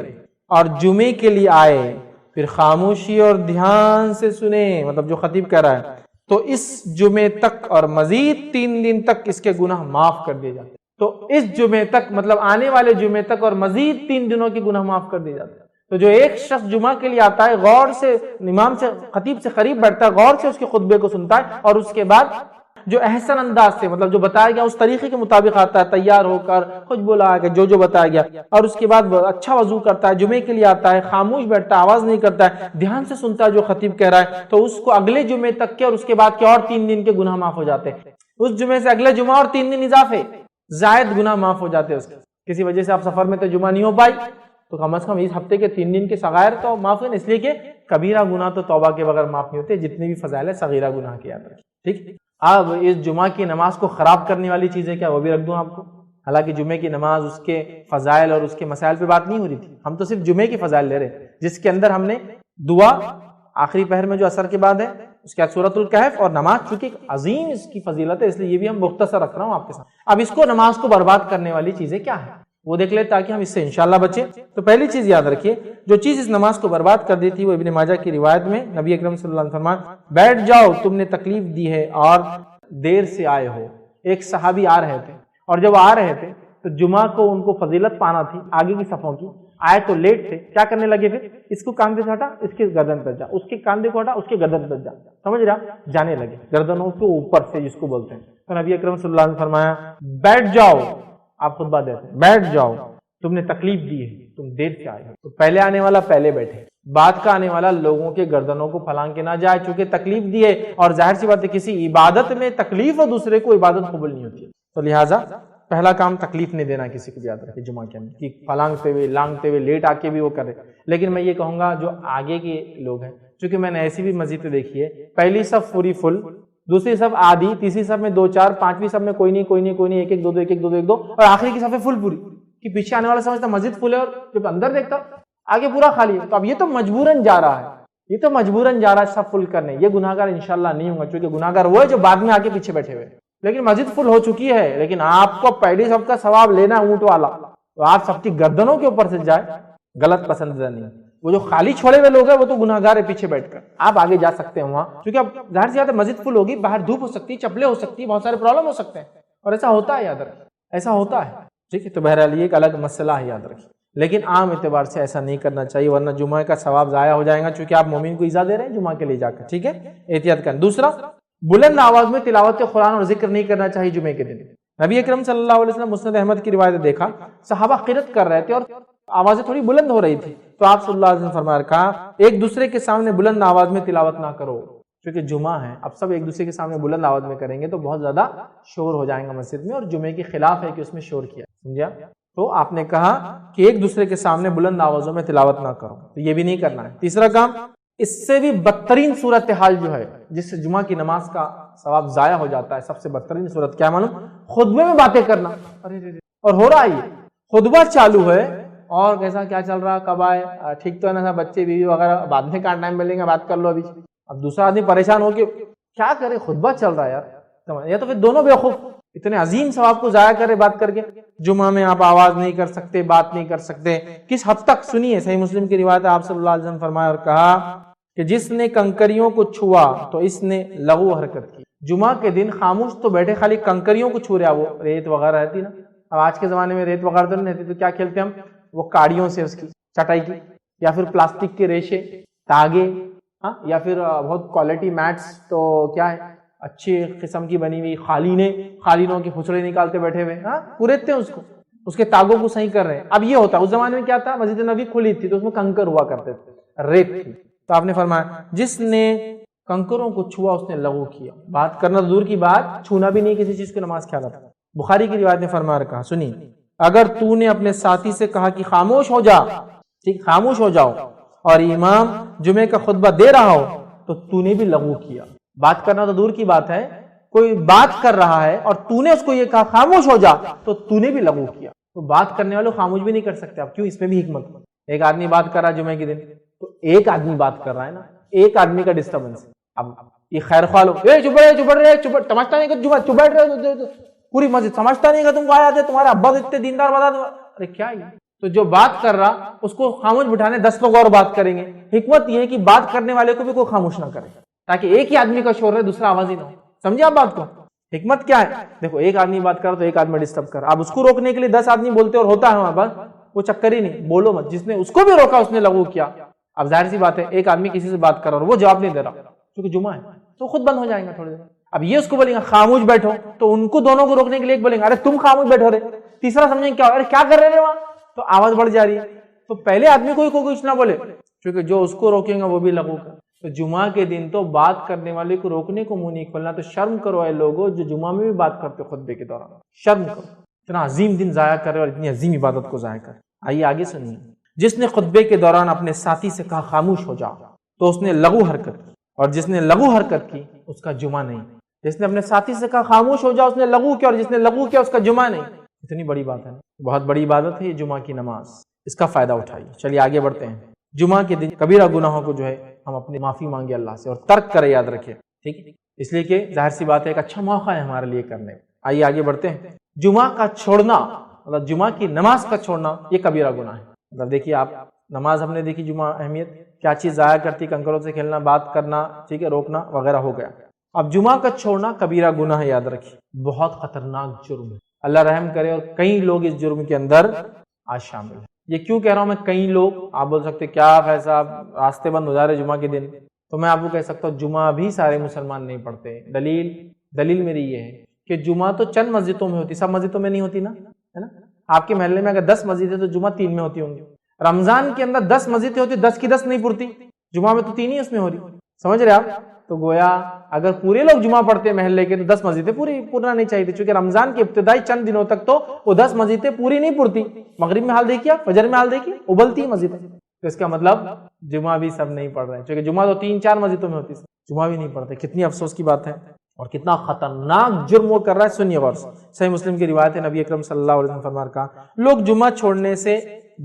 اور جمعے کے لیے آئے، پھر خاموشی اور دھیان سے سنے، مطلب جو خطیب کہہ رہا ہے، تو اس جمعے تک اور مزید 3 دن تک اس کے گناہ معاف کر دیے جاتے ہیں۔ تو اس جمعے تک مطلب آنے والے جمعے تک اور مزید 3 دنوں کے گناہ معاف کر دیے جاتے ہیں۔ تو جو ایک شخص جمعہ کے لیے آتا ہے، غور سے امام سے، خطیب سے قریب بیٹھتا ہے، غور سے اس کے خطبے کو سنتا ہے، اور اس کے بعد جو احسن انداز سے مطلب جو بتایا گیا اس طریقے کے مطابق آتا ہے، تیار ہو کر کچھ بولا کہ جو بتایا گیا، اور اس کے بعد اچھا وضو کرتا ہے، جمعے کے لیے آتا ہے، خاموش بیٹھتا ہے، آواز نہیں کرتا ہے، دھیان سے سنتا ہے جو خطیب کہہ رہا ہے، تو اس کو اگلے جمعے تک کے اور اس کے بعد کے اور 3 دن کے گناہ معاف ہو جاتے ہیں۔ اس جمعے سے اگلے جمعہ اور 3 دن اضافے زائد گناہ معاف ہو جاتے ہیں اس کے۔ کسی وجہ سے آپ سفر میں تو جمعہ نہیں ہو پائی تو کم از کم اس ہفتے کے 3 دن کے صغائر تو معاف ہوئے، اس لیے کہ کبیرہ گناہ تو توبہ کے بغیر معاف نہیں ہوتے، جتنے بھی فضائل ہے صغیرہ گناہ کے یاد رکھیں۔ ٹھیک، اب اس جمعہ کی نماز کو خراب کرنے والی چیزیں کیا، وہ بھی رکھ دوں آپ کو۔ حالانکہ جمعے کی نماز، اس کے فضائل اور اس کے مسائل پہ بات نہیں ہو رہی تھی، ہم تو صرف جمعے کی فضائل لے رہے ہیں، جس کے اندر ہم نے دعا آخری پہر میں جو عصر کے بعد ہے، اس کے بعد سورۃ الکہف اور نماز، چونکہ عظیم اس کی فضیلت ہے اس لیے یہ بھی ہم مختصر رکھ رہا ہوں آپ کے ساتھ۔ اب اس کو نماز کو برباد کرنے والی چیزیں کیا ہیں وہ دیکھ لیں تاکہ ہم اس سے انشاءاللہ بچیں۔ تو پہلی چیز یاد رکھیے، جو چیز اس نماز کو برباد کر دی تھی، وہ ابن ماجہ کی روایت میں نبی اکرم صلی اللہ علیہ وسلم فرمایا، بیٹھ جاؤ، تم نے تکلیف دی ہے اور دیر سے آئے ہو۔ ایک صحابی آ رہے تھے، اور جب آ رہے تھے تو جمعہ کو ان کو فضیلت پانا تھی آگے کی صفوں کی، آئے تو لیٹ تھے، کیا کرنے لگے پھر اس کو کاندھے سے ہٹا اس کے گردن پر جا، اس کے کاندھے کو ہٹا اس کے گردن پر جا، سمجھ رہا، جانے لگے گردنوں کے اوپر سے جس کو بولتے ہیں۔ تو نبی اکرم صلی اللہ علیہ وسلم نے فرمایا بیٹھ جاؤ، آپ خطبہ دیتے ہیں بیٹھ جاؤ، تم نے تکلیف دی ہے، تم دیر سے آئے ہو، تو پہلے آنے والا پہلے بیٹھے، بعد کا آنے والا لوگوں کے گردنوں کو پھلانگ کے نہ جائے، چونکہ تکلیف دی ہے، اور ظاہر سی بات ہے کسی عبادت میں تکلیف اور دوسرے کو عبادت قبول نہیں ہوتی ہے، تو لہٰذا پہلا کام تکلیف نہیں دینا کسی کو، یاد رکھے جمعہ کے اندر کہ پھلانگتے ہوئے لانگتے ہوئے لیٹ آ کے بھی وہ کرے۔ لیکن میں یہ کہوں گا جو آگے کے لوگ ہیں، چونکہ میں نے ایسی بھی مسجد دیکھی ہے، پہلی صف پوری فل، دوسری صف آدھی، تیسری صف میں 2 4، پانچویں صف میں کوئی نہیں، ایک ایک دو دو، ایک ایک دو دو، ایک دو، اور آخری کی صف فل پوری، کہ پیچھے آنے والا سمجھتا مسجد فل ہے اور جب اندر دیکھتا آگے پورا خالی ہے، تو اب یہ تو مجبوراً جا رہا ہے، یہ تو مجبوراً جا رہا ہے سب فل کرنے، یہ گناہگار انشاءاللہ نہیں ہوگا، کیونکہ گناہگار وہ ہے جو بعد میں آ کے پیچھے بیٹھے ہوئے، لیکن مسجد فل ہو چکی ہے، لیکن آپ کو پہلی صف کا ثواب لینا اونٹ والا، تو آپ سب کی گردنوں کے اوپر سے جائے، غلط پسندیدہ نہیں۔ وہ جو خالی چھوڑے ہوئے لوگ ہیں وہ تو گناہگار ہے پیچھے بیٹھ کر، آپ آگے جا سکتے ہیں وہاں، کیونکہ اب ظاہر سی بات ہے مسجد فل ہوگی، باہر دھوپ ہو سکتی ہے، چپلیں ہو سکتی ہیں، بہت سارے پرابلم ہو سکتے ہیں، اور ایسا ہوتا ہے، یاد رکھیں ایسا ہوتا ہے، ٹھیک ہے، تو بہرحال یہ ایک الگ مسئلہ ہے، یاد رکھیں، لیکن عام اعتبار سے ایسا نہیں کرنا چاہیے، ورنہ جمعہ کا ثواب ضائع ہو جائے گا، چونکہ آپ مومن کو ایذا دے رہے ہیں جمعہ کے لیے جا کر، ٹھیک ہے، احتیاط کریں۔ دوسرا، بلند آواز میں تلاوت قرآن اور ذکر نہیں کرنا چاہیے جمعے کے دن۔ نبی اکرم صلی اللہ علیہ وسلم مسند احمد کی روایت دیکھا، صحابہ قرات کر رہے تھے اور آوازیں تھوڑی بلند ہو رہی تھی، تو آپ صلی اللہ علیہ وسلم فرمایا کہا ایک دوسرے کے سامنے بلند آواز میں تلاوت نہ کرو، کیونکہ جمعہ ہے، اب سب ایک دوسرے کے سامنے بلند آواز میں کریں گے تو بہت زیادہ شور ہو جائے گا مسجد میں، اور جمعے کے خلاف ہے کہ اس میں شور کیا، سمجھا؟ تو آپ نے کہا کہ ایک دوسرے کے سامنے بلند آوازوں میں تلاوت نہ کرو، تو یہ بھی نہیں کرنا ہے۔ تیسرا کام، اس سے بھی بدترین صورتحال جو ہے جس سے جمعہ کی نماز کا ثواب ضائع ہو جاتا ہے، سب سے بدترین صورت کیا معلوم؟ خطبے میں باتیں کرنا، اور ہو رہا ہے خطبہ چالو ہے اور کیسا کیا چل رہا، کب آئے، ٹھیک تو ہے نا، بچے بیوی وغیرہ بعد میں کہاں ٹائم ملیں گے، بات کر لو ابھی۔ اب دوسرا آدمی پریشان ہو کے کیا کرے، خطبہ چل رہا ہے یار، یا تو پھر دونوں بیوقوف، اتنے عظیم ثواب کو ضائع کرے بات کر کے۔ جمعہ میں آپ آواز نہیں کر سکتے، بات نہیں کر سکتے، کس حد تک سنیے، صحیح مسلم کی روایت ہے، آپ صلی اللہ علیہ وسلم فرمایا اور کہا کہ جس نے کنکریوں کو چھوا تو اس نے لغو حرکت کی۔ جمعہ کے دن خاموش تو بیٹھے، خالی کنکریوں کو چھو رہا، وہ ریت وغیرہ رہتی نا، اب آج کے زمانے میں ریت وغیرہ تو نہیں رہتی، تو کیا کھیلتے ہم، وہ کاڑیوں سے اس کی چٹائی کی، یا پھر پلاسٹک کے ریشے، تاگے، ہاں، یا پھر بہت کوالٹی میٹس، تو کیا ہے اچھی قسم کی بنی ہوئی خالینوں کے پھسڑے نکالتے بیٹھے ہوئے، ہاں، پوریتے ہیں اس کو، اس کے تاگوں کو صحیح کر رہے ہیں۔ اب یہ ہوتا ہے، اس زمانے میں کیا تھا، مسجد نبی کھلی تھی تو اس میں کنکر ہوا کرتے تھے، ریت تھی، تو آپ نے فرمایا جس نے کنکروں کو چھوا اس نے لغو کیا، بات کرنا دور کی بات، چھونا بھی نہیں کسی چیز کو نماز کیا تھا۔ بخاری کی روایت نے فرمایا رکھا، سنی، اگر تو نے اپنے ساتھی سے کہا کہ خاموش ہو جا، ٹھیک، خاموش ہو جاؤ، اور امام جمعے کا خطبہ دے رہا ہو تو تو نے بھی لغو کیا۔ بات کرنا تو دور کی بات ہے، کوئی بات کر رہا ہے اور تو نے اس کو یہ کہا خاموش ہو جا، تو تو نے بھی لغو کیا۔ تو بات کرنے والے خاموش بھی نہیں کر سکتے، اب کیوں، اس میں بھی حکمت۔ ایک آدمی بات کر رہا ہے جمعے کے دن، تو ایک آدمی بات کر رہا ہے نا، ایک آدمی کا ڈسٹربنس، اب یہ خیر خواہ لوگ سمجھتا نہیں کہ جمعہ چپ بیٹھ رہے، پوری مسجد سمجھتا نہیں کہ تم کو آیا تھے، تمہارے ابا اتنے دیندار بتا دو، ارے کیا یہ، تو جو بات کر رہا اس کو خاموش بٹھانے 10 لوگ اور بات کریں گے۔ حکمت یہ ہے کہ بات کرنے والے کو بھی کوئی خاموش نہ کرے، تاکہ ایک ہی آدمی کا شور رہے، دوسرا آواز ہی نہ ہو۔ سمجھے آپ بات کو؟ حکمت کیا ہے؟ دیکھو، ایک آدمی بات کر تو ایک آدمی ڈسٹرب کر، اب اس کو روکنے کے لیے 10 آدمی بولتے اور ہوتا ہے وہاں پر، وہ چکر ہی نہیں، بولو مت، جس نے اس کو بھی روکا اس نے لغو کیا۔ اب ظاہر سی بات ہے، ایک آدمی کسی سے بات کر رہا اور وہ جواب نہیں دے رہا، کیونکہ جمعہ ہے تو خود بند ہو جائیں گا تھوڑی دیر۔ اب یہ اس کو بولیں گے خاموش بیٹھو، تو ان کو دونوں کو روکنے کے لیے ایک بولیں گے ارے تم خاموش بیٹھو رہے، تیسرا سمجھیں کیا، ارے کیا کر رہے ہیں وہاں، تو آواز بڑھ جا رہی ہے، تو پہلے آدمی کو کچھ نہ بولے، کیونکہ جو اس کو روکیں گا وہ بھی لغو کر۔ تو جمعہ کے دن تو بات کرنے والے کو روکنے کو منہ نہیں کھولنا، تو شرم کرو اے لوگوں جو جمعہ میں بھی بات کرتے خطبے کے دوران، شرم کرو، اتنا عظیم دن ضائع کرے اور اتنی عظیم عبادت کو ضائع کرے۔ آئیے آگے سنیے، جس نے خطبے کے دوران اپنے ساتھی سے کہا خاموش ہو جا تو اس نے لغو حرکت کی، اور جس نے لغو حرکت کی اس کا جمعہ نہیں۔ جس نے اپنے ساتھی سے کہا خاموش ہو جا اس نے لغو کیا، اور جس نے لغو کیا اس کا جمعہ نہیں۔ اتنی بڑی بات ہے، بہت بڑی عبادت ہے یہ جمعہ کی نماز، اس کا فائدہ اٹھائیے۔ چلیے آگے بڑھتے ہیں۔ جمعہ کے دن کبیرہ گناہوں کو جو ہے ہم اپنی معافی مانگے اللہ سے، اور ترک کرے، یاد رکھے، ٹھیک ہے، اس لیے کہ ظاہر سی بات ہے ایک اچھا موقع ہے ہمارے لیے کرنے۔ آئیے آگے بڑھتے ہیں۔ جمعہ کا چھوڑنا، مطلب جمعہ کی نماز کا چھوڑنا، یہ کبیرہ گناہ ہے۔ مطلب دیکھیے آپ، نماز ہم نے دیکھی، جمعہ اہمیت کیا چیز ضائع کرتی، کنکروں سے کھیلنا، بات کرنا، ٹھیک ہے، روکنا وغیرہ ہو گیا۔ اب جمعہ کا چھوڑنا کبیرہ گناہ ہے، یاد رکھیے، بہت خطرناک جرم ہے، اللہ رحم کرے، اور کئی لوگ اس جرم کے اندر آج شامل ہیں۔ یہ کیوں کہہ رہا ہوں میں کئی لوگ؟ آپ بول سکتے کیا فیض صاحب راستے بند ہو جا رہے جمعہ کے دن، تو میں آپ کو کہہ سکتا ہوں جمعہ بھی سارے مسلمان نہیں پڑھتے۔ دلیل میری یہ ہے کہ جمعہ تو چند مسجدوں میں ہوتی، سب مسجدوں میں نہیں ہوتی نا، ہے نا؟ آپ کے محلے میں اگر 10 مسجد ہے تو جمعہ 3 میں ہوتی ہوں گی۔ رمضان کے اندر 10 مسجدیں ہوتی، 10 کی 10 نہیں پڑتی، جمعہ میں تو 3 ہی اس میں ہو رہی، سمجھ رہے آپ؟ تو گویا اگر پورے لوگ جمعہ پڑھتے محلے کے تو 10 مسجدیں پورا نہیں چاہیے تھی، چونکہ رمضان کے ابتدائی چند دنوں تک تو وہ 10 مسجدیں پوری نہیں پڑتی۔ مغرب میں حال دیکھیے، فجر میں حال دیکھیے، ابلتی مسجدیں، تو اس کا مطلب جمعہ بھی سب نہیں پڑھ رہے ہیں، چونکہ جمعہ تو 3-4 مسجدوں میں ہوتی ہے، جمعہ بھی نہیں پڑھتے۔ کتنی افسوس کی بات ہے، اور کتنا خطرناک جرم وہ کر رہا ہے۔ سنیے غور سے، صحیح مسلم کی روایت ہے، نبی اکرم صلی اللہ علیہ وسلم فرمایا کہا لوگ جمعہ چھوڑنے سے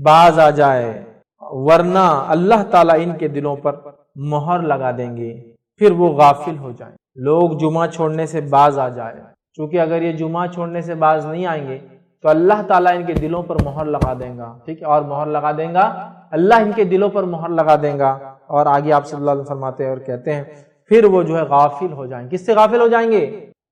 باز آ جائے ورنہ اللہ تعالیٰ ان کے دلوں پر مہر لگا دیں گے، پھر وہ غافل ہو جائیں۔ لوگ جمعہ چھوڑنے سے باز آ جائے، چونکہ اگر یہ جمعہ چھوڑنے سے باز نہیں آئیں گے تو اللہ تعالیٰ ان کے دلوں پر مہر لگا دیں گا، ٹھیک ہے؟ اور مہر لگا دیں گا، اللہ ان کے دلوں پر مہر لگا دیں گا، اور آگے آپ صلی اللہ علیہ وسلم فرماتے ہیں اور کہتے ہیں پھر وہ جو ہے غافل ہو جائیں۔ کس سے غافل ہو جائیں گے؟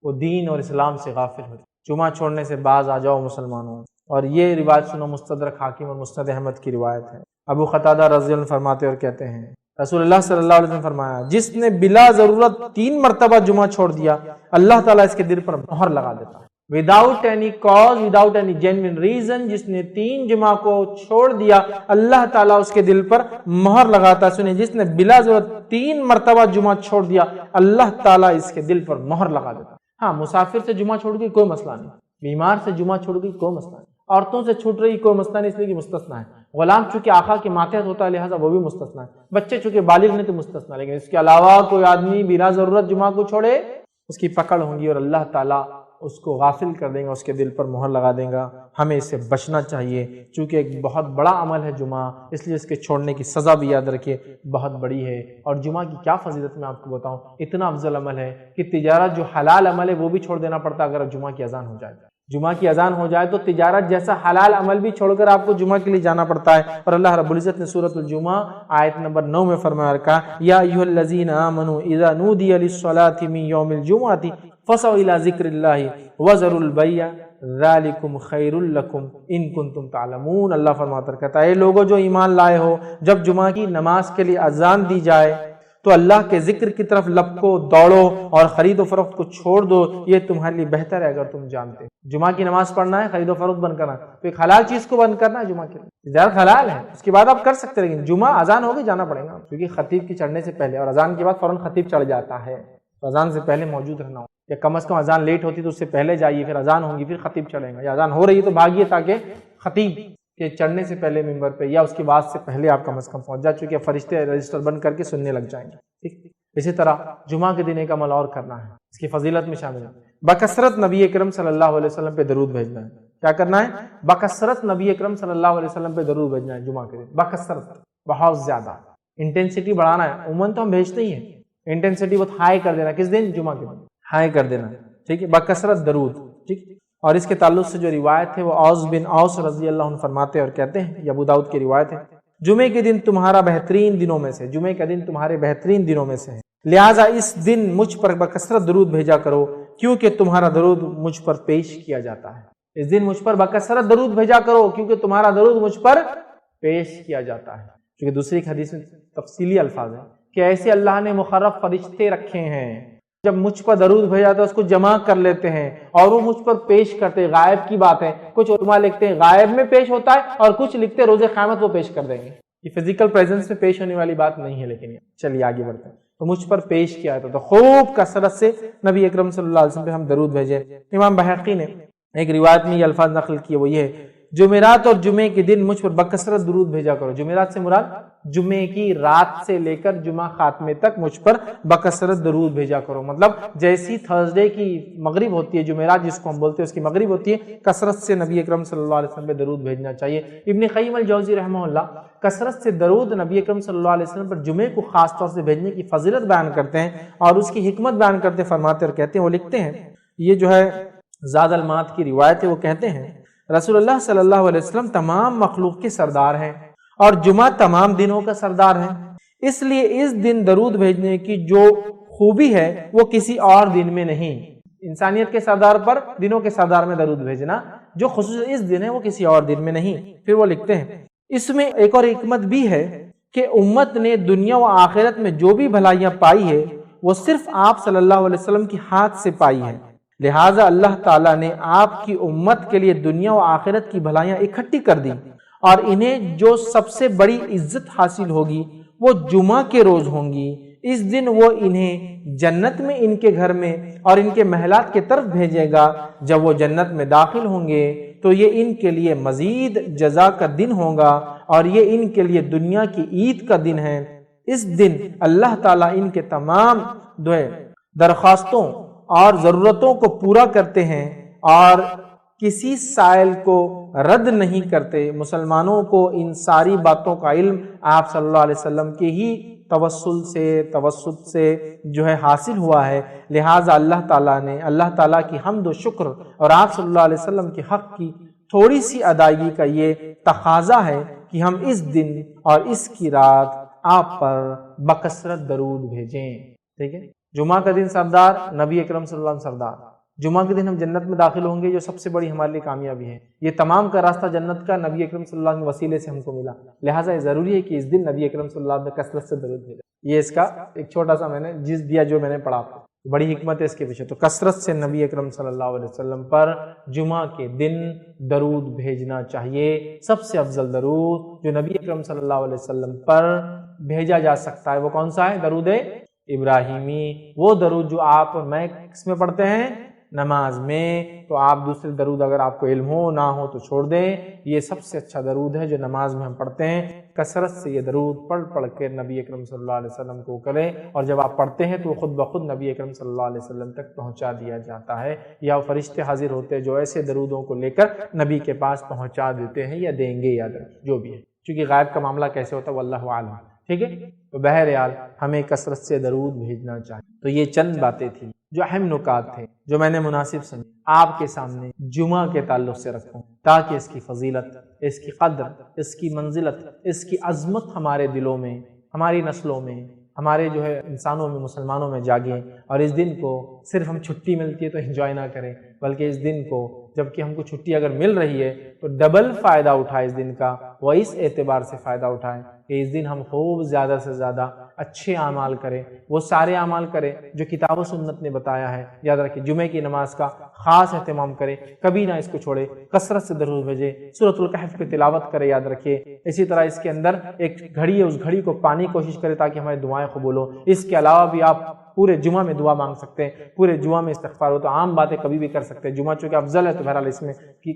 وہ دین اور اسلام سے غافل ہو جائیں۔ جمعہ چھوڑنے سے باز آ جاؤ مسلمانوں، اور یہ روایت سنو، مستدرک حاکم اور مسند احمد کی روایت ہے۔ ابو قتادہ رضی اللہ عنہ فرماتے اور کہتے ہیں رسول اللہ صلی اللہ علیہ وسلم فرمایا جس نے بلا ضرورت 3 مرتبہ جمعہ چھوڑ دیا اللہ تعالیٰ اس کے دل پر مہر لگا دیتا ہے۔ Without any cause, without any genuine reason, جس نے 3 جمعہ کو چھوڑ دیا اللہ تعالیٰ اس کے دل پر مہر لگاتا ہے۔ سنیں، جس نے بلا ضرورت 3 مرتبہ جمعہ چھوڑ دیا اللہ تعالیٰ اس کے دل پر مہر لگا دیتا ہے۔ ہاں، مسافر سے جمعہ چھوڑ گئی کوئی مسئلہ نہیں، بیمار سے جمعہ چھوڑ گئی کوئی مسئلہ نہیں، عورتوں سے چھوٹ رہی کوئی مسئلہ نہیں، اس لیے کہ مستثنا ہے۔ غلام چونکہ آقا کے ماتحت ہوتا ہے لہٰذا وہ بھی مستثنا ہے، بچے چونکہ بالغ نہیں تو مستثنا، لیکن اس کے علاوہ کوئی آدمی بلا ضرورت جمعہ کو چھوڑے اس کی پکڑ ہوں گی اور اللہ تعالیٰ اس کو غافل کر دیں گا، اس کے دل پر مہر لگا دیں گا۔ ہمیں اس سے بچنا چاہیے، چونکہ ایک بہت بڑا عمل ہے جمعہ، اس لیے اس کے چھوڑنے کی سزا بھی یاد رکھیے بہت بڑی ہے۔ اور جمعہ کی کیا فضیلت میں آپ کو بتاؤں، اتنا افضل عمل ہے کہ تجارت جو حلال عمل ہے وہ بھی چھوڑ دینا پڑتا اگر جمعہ کی اذان ہو جائے۔ جمعہ کی اذان ہو جائے تو تجارت جیسا حلال عمل بھی چھوڑ کر آپ کو جمعہ کے لیے جانا پڑتا ہے۔ اور اللہ رب العزت نے سورۃ الجمعہ آیت نمبر 9 میں فرمایا کہا یا ایھا الذین آمنوا اذا نودی للصلاۃ من یوم الجمعۃ فاسعوا الی ذکر اللہ وذروا البیع ذالکم خیر لکم ان کنتم تعلمون۔ اللہ فرماتا کہتا ہے اے لوگو جو ایمان لائے ہو، جب جمعہ کی نماز کے لیے اذان دی جائے تو اللہ کے ذکر کی طرف لپکو، دوڑو اور خرید و فروخت کو چھوڑ دو، یہ تمہارے لیے بہتر ہے اگر تم جانتے۔ جمعہ کی نماز پڑھنا ہے، خرید و فروخت بند کرنا ہے، تو ایک حلال چیز کو بند کرنا ہے جمعہ کے لیے، تجارت حلال ہے، اس کے بعد آپ کر سکتے، لیکن جمعہ اذان ہوگی جانا پڑے گا، کیونکہ خطیب کی چڑھنے سے پہلے اور اذان کے بعد فوراً خطیب چڑھ جاتا ہے، تو اذان سے پہلے موجود رہنا ہو، یا کم از کم اذان لیٹ ہوتی تو اس سے پہلے جائیے، پھر اذان ہوگی پھر خطیب چڑھیں گا، یا اذان ہو رہی ہے تو بھاگیے تاکہ خطیب کے چڑھنے سے پہلے ممبر پہ یا اس کے بعد سے پہلے آپ کم از کم پہنچ جا، چونکہ فرشتے رجسٹر بند کر کے سننے لگ جائیں گے، ٹھیک۔ اسی طرح جمعہ کے دن ایک عمل اور کرنا ہے، اس کی فضیلت میں شامل ہے، بکثرت نبی اکرم صلی اللہ علیہ وسلم پہ درود بھیجنا ہے۔ کیا کرنا ہے؟ بکثرت نبی اکرم صلی اللہ علیہ وسلم پہ درود بھیجنا ہے جمعہ کے دن، بکثرت، بہت زیادہ، انٹینسٹی بڑھانا ہے۔ عموماً تو ہم بھیجتے ہی ہیں، انٹینسٹی بہت ہائی کر دینا، کس دن؟ جمعہ کے دن ہائی کر دینا، ٹھیک ہے، بکثرت درود، ٹھیک۔ اور اس کے تعلق سے جو روایت ہے وہ اوس بن اوس رضی اللہ عنہ فرماتے اور کہتے ہیں، یہ ابو داؤد کی روایت ہے، جمعے کے دن تمہارا بہترین دنوں میں سے، جمعے کا دن تمہارے بہترین دنوں میں سے ہے، لہٰذا اس دن مجھ پر بکثرت درود بھیجا کرو کیونکہ تمہارا درود مجھ پر پیش کیا جاتا ہے۔ اس دن مجھ پر بکثرت درود بھیجا کرو کیونکہ تمہارا درود مجھ پر پیش کیا جاتا ہے، کیونکہ دوسری حدیث میں تفصیلی الفاظ ہیں کہ ایسے اللہ نے مقرب فرشتے رکھے ہیں، جب مجھ پر درود بھیجا تو اس کو جمع کر لیتے ہیں اور وہ مجھ پر پیش کرتے ہیں۔ غائب کی بات ہے، کچھ علماء لکھتے ہیں غائب میں پیش ہوتا ہے اور کچھ لکھتے ہیں روز قیامت وہ پیش کر دیں گے، یہ فزیکل پریزنس میں پیش ہونے والی بات نہیں ہے، لیکن چلیے آگے بڑھتے ہیں۔ تو مجھ پر پیش کیا تھا، تو خوب کثرت سے نبی اکرم صلی اللہ علیہ وسلم پہ ہم درود بھیجیں۔ امام بحقی نے ایک روایت میں یہ الفاظ نقل کیے، وہ یہ ہے جمعرات اور جمعے کے دن مجھ پر بکثرت درود بھیجا کرو۔ جمعرات سے مراد جمعے کی رات سے لے کر جمعہ خاتمے تک مجھ پر بکثرت درود بھیجا کرو، مطلب جیسی تھرسڈے کی مغرب ہوتی ہے، جمعرات جس کو ہم بولتے ہیں اس کی مغرب ہوتی ہے، کثرت سے نبی اکرم صلی اللہ علیہ وسلم پہ درود بھیجنا چاہیے۔ ابن قیم الجوزی رحمہ اللہ کثرت سے درود نبی اکرم صلی اللہ علیہ وسلم پر جمعے کو خاص طور سے بھیجنے کی فضیلت بیان کرتے ہیں اور اس کی حکمت بیان کرتے فرماتے اور کہتے ہیں، وہ لکھتے ہیں، یہ جو ہے زاد المعاد کی روایت ہے، وہ کہتے ہیں رسول اللہ صلی اللہ علیہ وسلم تمام مخلوق کے سردار ہیں اور جمعہ تمام دنوں کا سردار ہے، اس لیے اس دن درود بھیجنے کی جو خوبی ہے وہ کسی اور دن میں نہیں، انسانیت کے سردار پر دنوں کے سردار میں درود بھیجنا جو خصوص اس دن ہے وہ کسی اور دن میں نہیں۔ پھر وہ لکھتے ہیں اس میں ایک اور حکمت بھی ہے کہ امت نے دنیا و آخرت میں جو بھی بھلائیاں پائی ہے وہ صرف آپ صلی اللہ علیہ وسلم کی ہاتھ سے پائی ہے، لہٰذا اللہ تعالیٰ نے آپ کی امت کے لیے دنیا و آخرت کی بھلائیاں اکٹھی کر دی، اور انہیں جو سب سے بڑی عزت حاصل ہوگی وہ جمعہ کے روز ہوں گی۔ اس دن وہ انہیں جنت میں ان کے گھر میں اور ان کے محلات کے طرف بھیجے گا۔ جب وہ جنت میں داخل ہوں گے تو یہ ان کے لیے مزید جزا کا دن ہوگا، اور یہ ان کے لیے دنیا کی عید کا دن ہے۔ اس دن اللہ تعالیٰ ان کے تمام درخواستوں اور ضرورتوں کو پورا کرتے ہیں اور کسی سائل کو رد نہیں کرتے۔ مسلمانوں کو ان ساری باتوں کا علم آپ صلی اللہ علیہ وسلم کے ہی توسط سے جو ہے حاصل ہوا ہے، لہٰذا اللہ تعالیٰ کی حمد و شکر اور آپ صلی اللہ علیہ وسلم کے حق کی تھوڑی سی ادائیگی کا یہ تقاضا ہے کہ ہم اس دن اور اس کی رات آپ پر بکثرت درود بھیجیں۔ ٹھیک ہے، جمعہ کا دن سردار، نبی اکرم صلی اللہ علیہ وسلم سردار، جمعہ کے دن ہم جنت میں داخل ہوں گے جو سب سے بڑی ہمارے لیے کامیابی ہے۔ یہ تمام کا راستہ جنت کا نبی اکرم صلی اللہ علیہ وسلم کے وسیلے سے ہم کو ملا، لہٰذا یہ ضروری ہے کہ اس دن نبی اکرم صلی اللہ علیہ وسلم نے کثرت سے درود بھیجا۔ یہ اس کا ایک چھوٹا سا میں نے جو میں نے پڑھا تھا، بڑی حکمت ہے اس کے پیچھے۔ تو کثرت سے نبی اکرم صلی اللہ علیہ وسلم پر جمعہ کے دن درود بھیجنا چاہیے۔ سب سے افضل درود جو نبی اکرم صلی اللہ علیہ وسلم پر بھیجا جا سکتا ہے وہ کون سا ہے؟ درود ابراہیمی، وہ درود جو آپ اور میں کس میں پڑھتے ہیں؟ نماز میں۔ تو آپ دوسرے درود اگر آپ کو علم ہو نہ ہو تو چھوڑ دیں، یہ سب سے اچھا درود ہے جو نماز میں ہم پڑھتے ہیں۔ کثرت سے یہ درود پڑھ کے نبی اکرم صلی اللہ علیہ وسلم کو کریں، اور جب آپ پڑھتے ہیں تو وہ خود بخود نبی اکرم صلی اللہ علیہ وسلم تک پہنچا دیا جاتا ہے، یا فرشتے حاضر ہوتے ہیں جو ایسے درودوں کو لے کر نبی کے پاس پہنچا دیتے ہیں یا دیں گے، یاد رکھیں جو بھی ہے، چونکہ غائب کا معاملہ کیسے ہوتا ہے واللہ عالم۔ ٹھیک ہے، تو بہرحال ہمیں کثرت سے درود بھیجنا چاہیے۔ تو یہ چند باتیں تھیں جو اہم نکات تھے جو میں نے مناسب سمجھی آپ کے سامنے جمعہ کے تعلق سے رکھوں، تاکہ اس کی فضیلت، اس کی قدر، اس کی منزلت، اس کی عظمت ہمارے دلوں میں، ہماری نسلوں میں، ہمارے جو ہے انسانوں میں، مسلمانوں میں جاگیں، اور اس دن کو صرف ہم چھٹی ملتی ہے تو انجوائے نہ کریں، بلکہ اس دن کو جبکہ ہم کو چھٹی اگر مل رہی ہے تو ڈبل فائدہ اٹھائے اس دن کا، وہ اس اعتبار سے فائدہ اٹھائیں کہ اس دن ہم خوب زیادہ سے زیادہ اچھے اعمال کریں، وہ سارے اعمال کریں جو کتاب و سنت نے بتایا ہے۔ یاد رکھیں جمعے کی نماز کا خاص اہتمام کریں، کبھی نہ اس کو چھوڑے، کثرت سے درود بھیجیں، سورۃ الکہف کی تلاوت کریں، یاد رکھیے۔ اسی طرح اس کے اندر ایک گھڑی ہے، اس گھڑی کو پانے کی کوشش کریں تاکہ ہماری دعائیں قبول ہوں۔ اس کے علاوہ بھی آپ پورے جمعہ میں دعا مانگ سکتے ہیں، پورے جمعہ میں استغفار ہو، تو عام باتیں کبھی بھی کر سکتے ہیں، جمعہ چونکہ افضل ہے تو بہرحال اس میں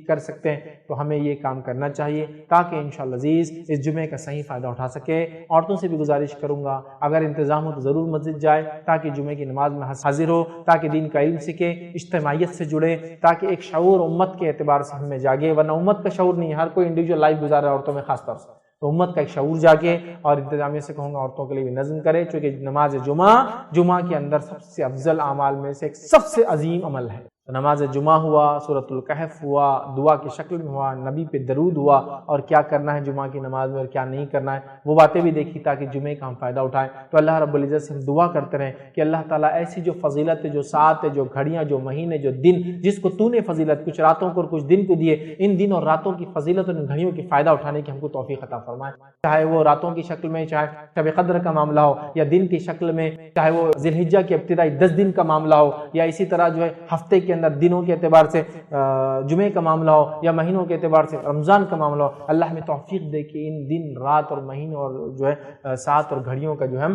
کر سکتے ہیں۔ تو ہمیں یہ کام کرنا چاہیے تاکہ انشاءاللہ عزیز اس جمعے کا صحیح فائدہ اٹھا سکے۔ عورتوں سے بھی گزارش کروں گا اگر انتظام ہو تو ضرور مسجد جائے تاکہ جمعے کی نماز میں حاضر ہو، تاکہ دین کا علم سیکھے، اجتماعیت سے جڑے، تاکہ ایک شعور امت کے اعتبار سے ہمیں جاگے، ورنہ امت کا شعور نہیں، ہر کوئی انڈیویجول لائف گزار رہا ہے، عورتوں میں خاص طور سے، تو امت کا ایک شعور جاگے، اور انتظامیہ سے کہوں گا عورتوں کے لیے بھی نظم کرے، چونکہ نماز جمعہ کے اندر سب سے افضل اعمال میں سے ایک سب سے عظیم عمل ہے۔ نماز جمعہ ہوا، سورۃ الکہف ہوا، دعا کی شکل میں ہوا، نبی پہ درود ہوا، اور کیا کرنا ہے جمعہ کی نماز میں اور کیا نہیں کرنا ہے وہ باتیں بھی دیکھی تاکہ جمعے کا ہم فائدہ اٹھائیں۔ تو اللہ رب العزت سے ہم دعا کرتے رہیں کہ اللہ تعالیٰ ایسی جو فضیلت ہے، جو ساعت ہے، جو گھڑیاں، جو مہینے، جو دن، جس کو تو نے فضیلت کچھ راتوں کو اور کچھ دن کو دیے، ان دن اور راتوں کی فضیلت اور ان گھڑیوں کی فائدہ اٹھانے کی ہم کو توفیق عطا فرمائے، چاہے وہ راتوں کی شکل میں، چاہے شب قدر کا معاملہ ہو، یا دن کی شکل میں، چاہے وہ ذی الحجہ کے ابتدائی 10 دن کا معاملہ ہو، یا اسی طرح جو ہے ہفتے کے اندر دنوں کے اعتبار سے جمعے کا معاملہ ہو، یا مہینوں کے اعتبار سے رمضان کا معاملہ ہو۔ اللہ ہمیں توفیق دے کہ ان دن، رات اور مہینوں اور جو ہے ساعت اور گھڑیوں کا جو ہم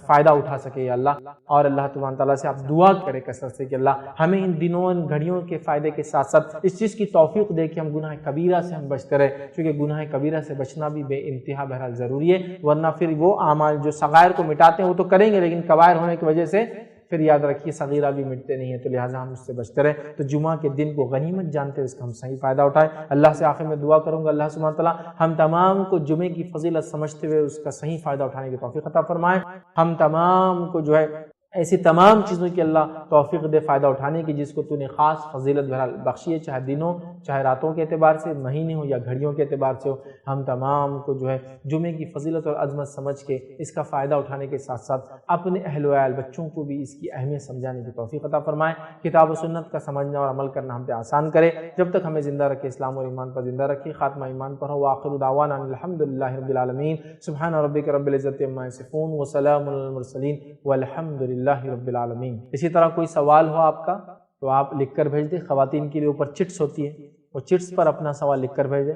فائدہ اٹھا سکے یا اللہ۔ اور اللہ تبارک تعالیٰ سے آپ دعا کرے کثرت سے کہ اللہ ہمیں ان دنوں، ان گھڑیوں کے فائدے کے ساتھ ساتھ اس چیز کی توفیق دے کہ ہم گناہ کبیرہ سے ہم بچتے رہے، کیونکہ گناہ کبیرہ سے بچنا بھی بے انتہا بہرحال ضروری ہے، ورنہ پھر وہ اعمال جو صغائر کو مٹاتے ہیں وہ تو کریں گے، لیکن کبائر ہونے کی وجہ سے پھر یاد رکھیے صغیرہ بھی مٹتے نہیں ہیں، تو لہٰذا ہم اس سے بچتے رہیں۔ تو جمعہ کے دن کو غنیمت جانتے ہوئے اس کا ہم صحیح فائدہ اٹھائیں۔ اللہ سے آخر میں دعا کروں گا اللہ سبحانہ تعالیٰ ہم تمام کو جمعے کی فضیلت سمجھتے ہوئے اس کا صحیح فائدہ اٹھانے کی توفیق عطا فرمائے، ہم تمام کو جو ہے ایسی تمام چیزوں کی اللہ توفیق دے فائدہ اٹھانے کی جس کو تو نے خاص فضیلت بخشی ہے، چاہے دنوں چاہے راتوں کے اعتبار سے، مہینے ہو یا گھڑیوں کے اعتبار سے ہو۔ ہم تمام کو جو ہے جمعے کی فضیلت اور عظمت سمجھ کے اس کا فائدہ اٹھانے کے ساتھ ساتھ اپنے اہل و عیال بچوں کو بھی اس کی اہمیت سمجھانے کی توفیق عطا فرمائے۔ کتاب و سنت کا سمجھنا اور عمل کرنا ہم پہ آسان کرے، جب تک ہمیں زندہ رکھے اسلام اور ایمان پر زندہ رکھے، خاتمہ ایمان پر ہو۔ وآخر دعوانا الحمدللہ رب العالمین، سبحان ربک رب العزت عما یصفون وسلام علی المرسلین والحمدللہ رب العالمین۔ اسی طرح کوئی سوال ہو آپ کا تو آپ لکھ کر بھیج دیں، خواتین کے لیے اوپر چٹس ہوتی ہے، وہ چٹس پر اپنا سوال لکھ کر بھیج دیں۔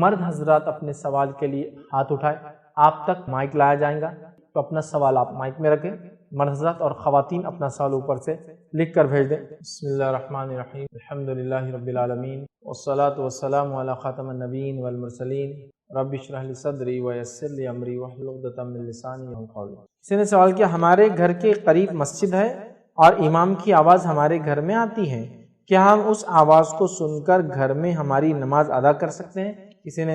مرد حضرات اپنے سوال کے لیے ہاتھ اٹھائے، آپ تک مائک لایا جائے گا تو اپنا سوال آپ مائک میں رکھیں۔ مرد حضرات اور خواتین اپنا سوال اوپر سے لکھ کر بھیج دیں۔ بسم اللہ الرحمن الرحیم، الحمدللہ رب العالمین والصلاة والسلام علی خاتم النبیین والمرسلین، رب اشرح لی صدری ویسر لی امری واحلل عقدۃ من لسانی یفقہوا قولی۔ کسی نے سوال کیا، ہمارے گھر کے قریب مسجد ہے اور امام کی آواز ہمارے گھر میں آتی ہے، کیا ہم اس آواز کو سن کر گھر میں ہماری نماز ادا کر سکتے ہیں؟ کسی نے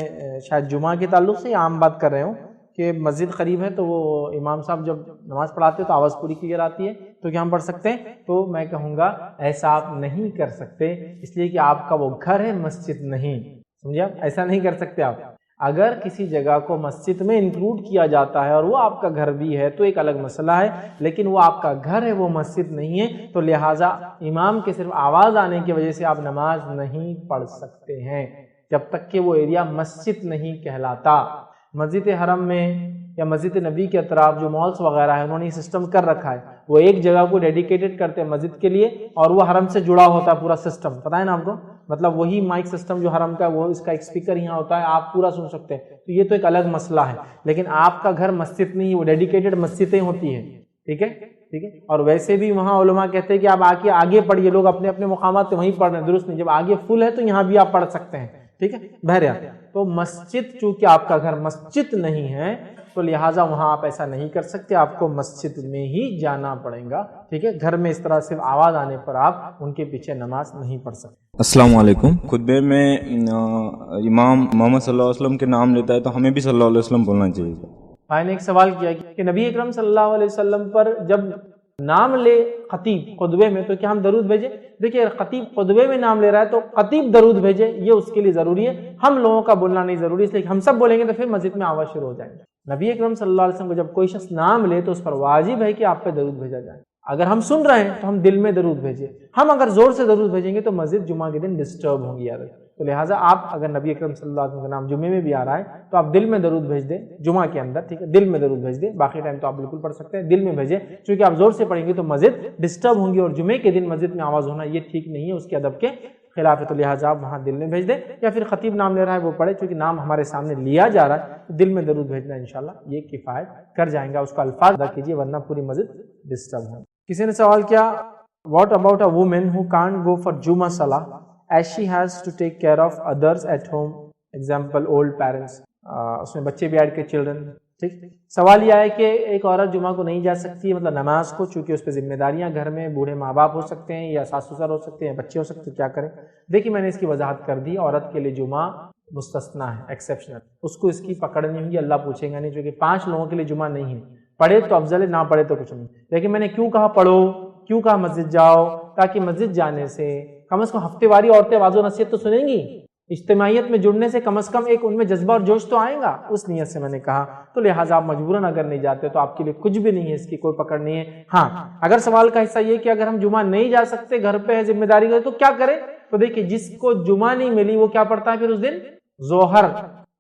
شاید جمعہ کے تعلق سے عام بات کر رہے ہوں کہ مسجد قریب ہے تو وہ امام صاحب جب نماز پڑھاتے تو آواز پوری کلیئر آتی ہے تو کیا ہم پڑھ سکتے ہیں؟ تو میں کہوں گا ایسا آپ نہیں کر سکتے، اس لیے کہ آپ کا وہ گھر ہے، مسجد نہیں، سمجھے آپ؟ ایسا نہیں کر سکتے آپ۔ اگر کسی جگہ کو مسجد میں انکلوڈ کیا جاتا ہے اور وہ آپ کا گھر بھی ہے تو ایک الگ مسئلہ ہے، لیکن وہ آپ کا گھر ہے، وہ مسجد نہیں ہے، تو لہٰذا امام کے صرف آواز آنے کی وجہ سے آپ نماز نہیں پڑھ سکتے ہیں جب تک کہ وہ ایریا مسجد نہیں کہلاتا۔ مسجد حرم میں یا مسجد نبی کے اطراف جو مالز وغیرہ ہیں انہوں نے یہ سسٹم کر رکھا ہے، وہ ایک جگہ کو ڈیڈیکیٹڈ کرتے ہیں مسجد کے لیے اور وہ حرم سے جڑا ہوتا ہے پورا سسٹم، پتہ ہے نا آپ کو؟ مطلب وہی مائک سسٹم جو حرم کا، وہ اس کا ایک اسپیکر یہاں ہوتا ہے، آپ پورا سن سکتے ہیں، تو یہ تو ایک الگ مسئلہ ہے۔ لیکن آپ کا گھر مسجد نہیں، وہ ڈیڈیکیٹڈ مسجدیں ہوتی ہیں، ٹھیک ہے ٹھیک ہے۔ اور ویسے بھی وہاں علماء کہتے ہیں کہ آپ آگے پڑھیے، لوگ اپنے اپنے مقامات پہ وہیں پڑھ رہے ہیں، درست نہیں، جب آگے فل ہے تو یہاں بھی آپ پڑھ سکتے ہیں، ٹھیک ہے۔ بہرحال تو مسجد چونکہ آپ کا گھر مسجد نہیں ہے تو لہٰذا وہاں آپ ایسا نہیں کر سکتے، آپ کو مسجد میں ہی جانا پڑے گا، ٹھیک ہے۔ گھر میں اس طرح صرف آواز آنے پر آپ ان کے پیچھے نماز نہیں پڑھ سکتے۔ السلام علیکم۔ خطبے میں امام محمد صلی اللہ علیہ وسلم کے نام لیتا ہے تو ہمیں بھی صلی اللہ علیہ وسلم بولنا چاہیے۔ بھائی نے ایک سوال کیا کہ نبی اکرم صلی اللہ علیہ وسلم پر جب نام لے خطیب خطبے میں تو کیا ہم درود بھیجیں؟ دیکھیے خطیب خطبے میں نام لے رہا ہے تو خطیب درود بھیجے، یہ اس کے لیے ضروری ہے، ہم لوگوں کا بولنا نہیں ضروری، اس لیے ہم سب بولیں گے تو پھر مسجد میں آواز شروع ہو جائیں گے۔ نبی اکرم صلی اللہ علیہ وسلم کو جب کوئی شخص نام لے تو اس پر واجب ہے کہ آپ پہ درود بھیجا جائے۔ اگر ہم سن رہے ہیں تو ہم دل میں درود بھیجیں، ہم اگر زور سے درود بھیجیں گے تو مسجد جمعہ کے دن ڈسٹرب ہوں گی یاد رکھیں۔ تو لہٰذا آپ اگر نبی اکرم صلی اللہ علیہ وسلم کا نام جمعے میں بھی آ رہا ہے تو آپ دل میں درود بھیج دیں، جمعہ کے اندر، ٹھیک ہے، دل میں درود بھیج دیں، باقی ٹائم تو آپ بالکل پڑھ سکتے ہیں، دل میں بھیجیں، چونکہ آپ زور سے پڑھیں گے تو مسجد ڈسٹرب ہوں گی اور جمعے کے دن مسجد میں آواز ہونا یہ ٹھیک نہیں ہے، اس کے ادب کے خلاف ہے، تو لہٰذا آپ وہاں دل میں بھیج دیں، یا پھر خطیب نام لے رہا ہے وہ پڑھے، چونکہ نام ہمارے سامنے لیا جا رہا ہے تو دل میں درود بھیجنا انشاءاللہ یہ کفایت کر جائیں گا، اس کا الفاظ ادا کیجیے ورنہ پوری مسجد ڈسٹرب ہو۔ کسی نے سوال کیا what about a woman who can't go for جمعہ صلاح as she has to take care of others at home, example old parents, اس میں بچے بھی ایڈ کے چلڈرن، ٹھیک۔ سوال یہ ہے کہ ایک عورت جمعہ کو نہیں جا سکتی، مطلب نماز کو، چونکہ اس پہ ذمہ داریاں گھر میں بوڑھے ماں باپ ہو سکتے ہیں یا ساس سسر ہو سکتے ہیں، بچے ہو سکتے ہیں، کیا کریں؟ دیکھیے میں نے اس کی وضاحت کر دی، عورت کے لیے جمعہ مستثنا ہے، ایکسیپشنل، اس کو اس کی پکڑ نہیں ہوگی، اللہ پوچھے گا نہیں، چونکہ 5 لوگوں کے لیے جمعہ نہیں ہے، پڑھے تو افضل ہے، نہ پڑھے تو کچھ نہیں۔ لیکن میں نے کیوں کہا پڑھو، کیوں کہا مسجد جاؤ؟ تاکہ مسجد جانے سے کم از کم ہفتے واری عورتیں واضح نصیحت تو سنیں گی، اجتماعیت میں جڑنے سے کم از کم ایک ان میں جذبہ اور جوش تو آئے گا، اس نیت سے میں نے کہا۔ تو لہٰذا آپ مجبوراً اگر نہیں جاتے تو آپ کے لیے کچھ بھی نہیں ہے، اس کی کوئی پکڑ نہیں ہے۔ ہاں اگر سوال کا حصہ یہ کہ اگر ہم جمعہ نہیں جا سکتے، گھر پہ ہے، ذمہ داری ہے، تو کیا کریں؟ تو دیکھیے جس کو جمعہ نہیں ملی وہ کیا پڑھتا ہے پھر اس دن؟ ظہر،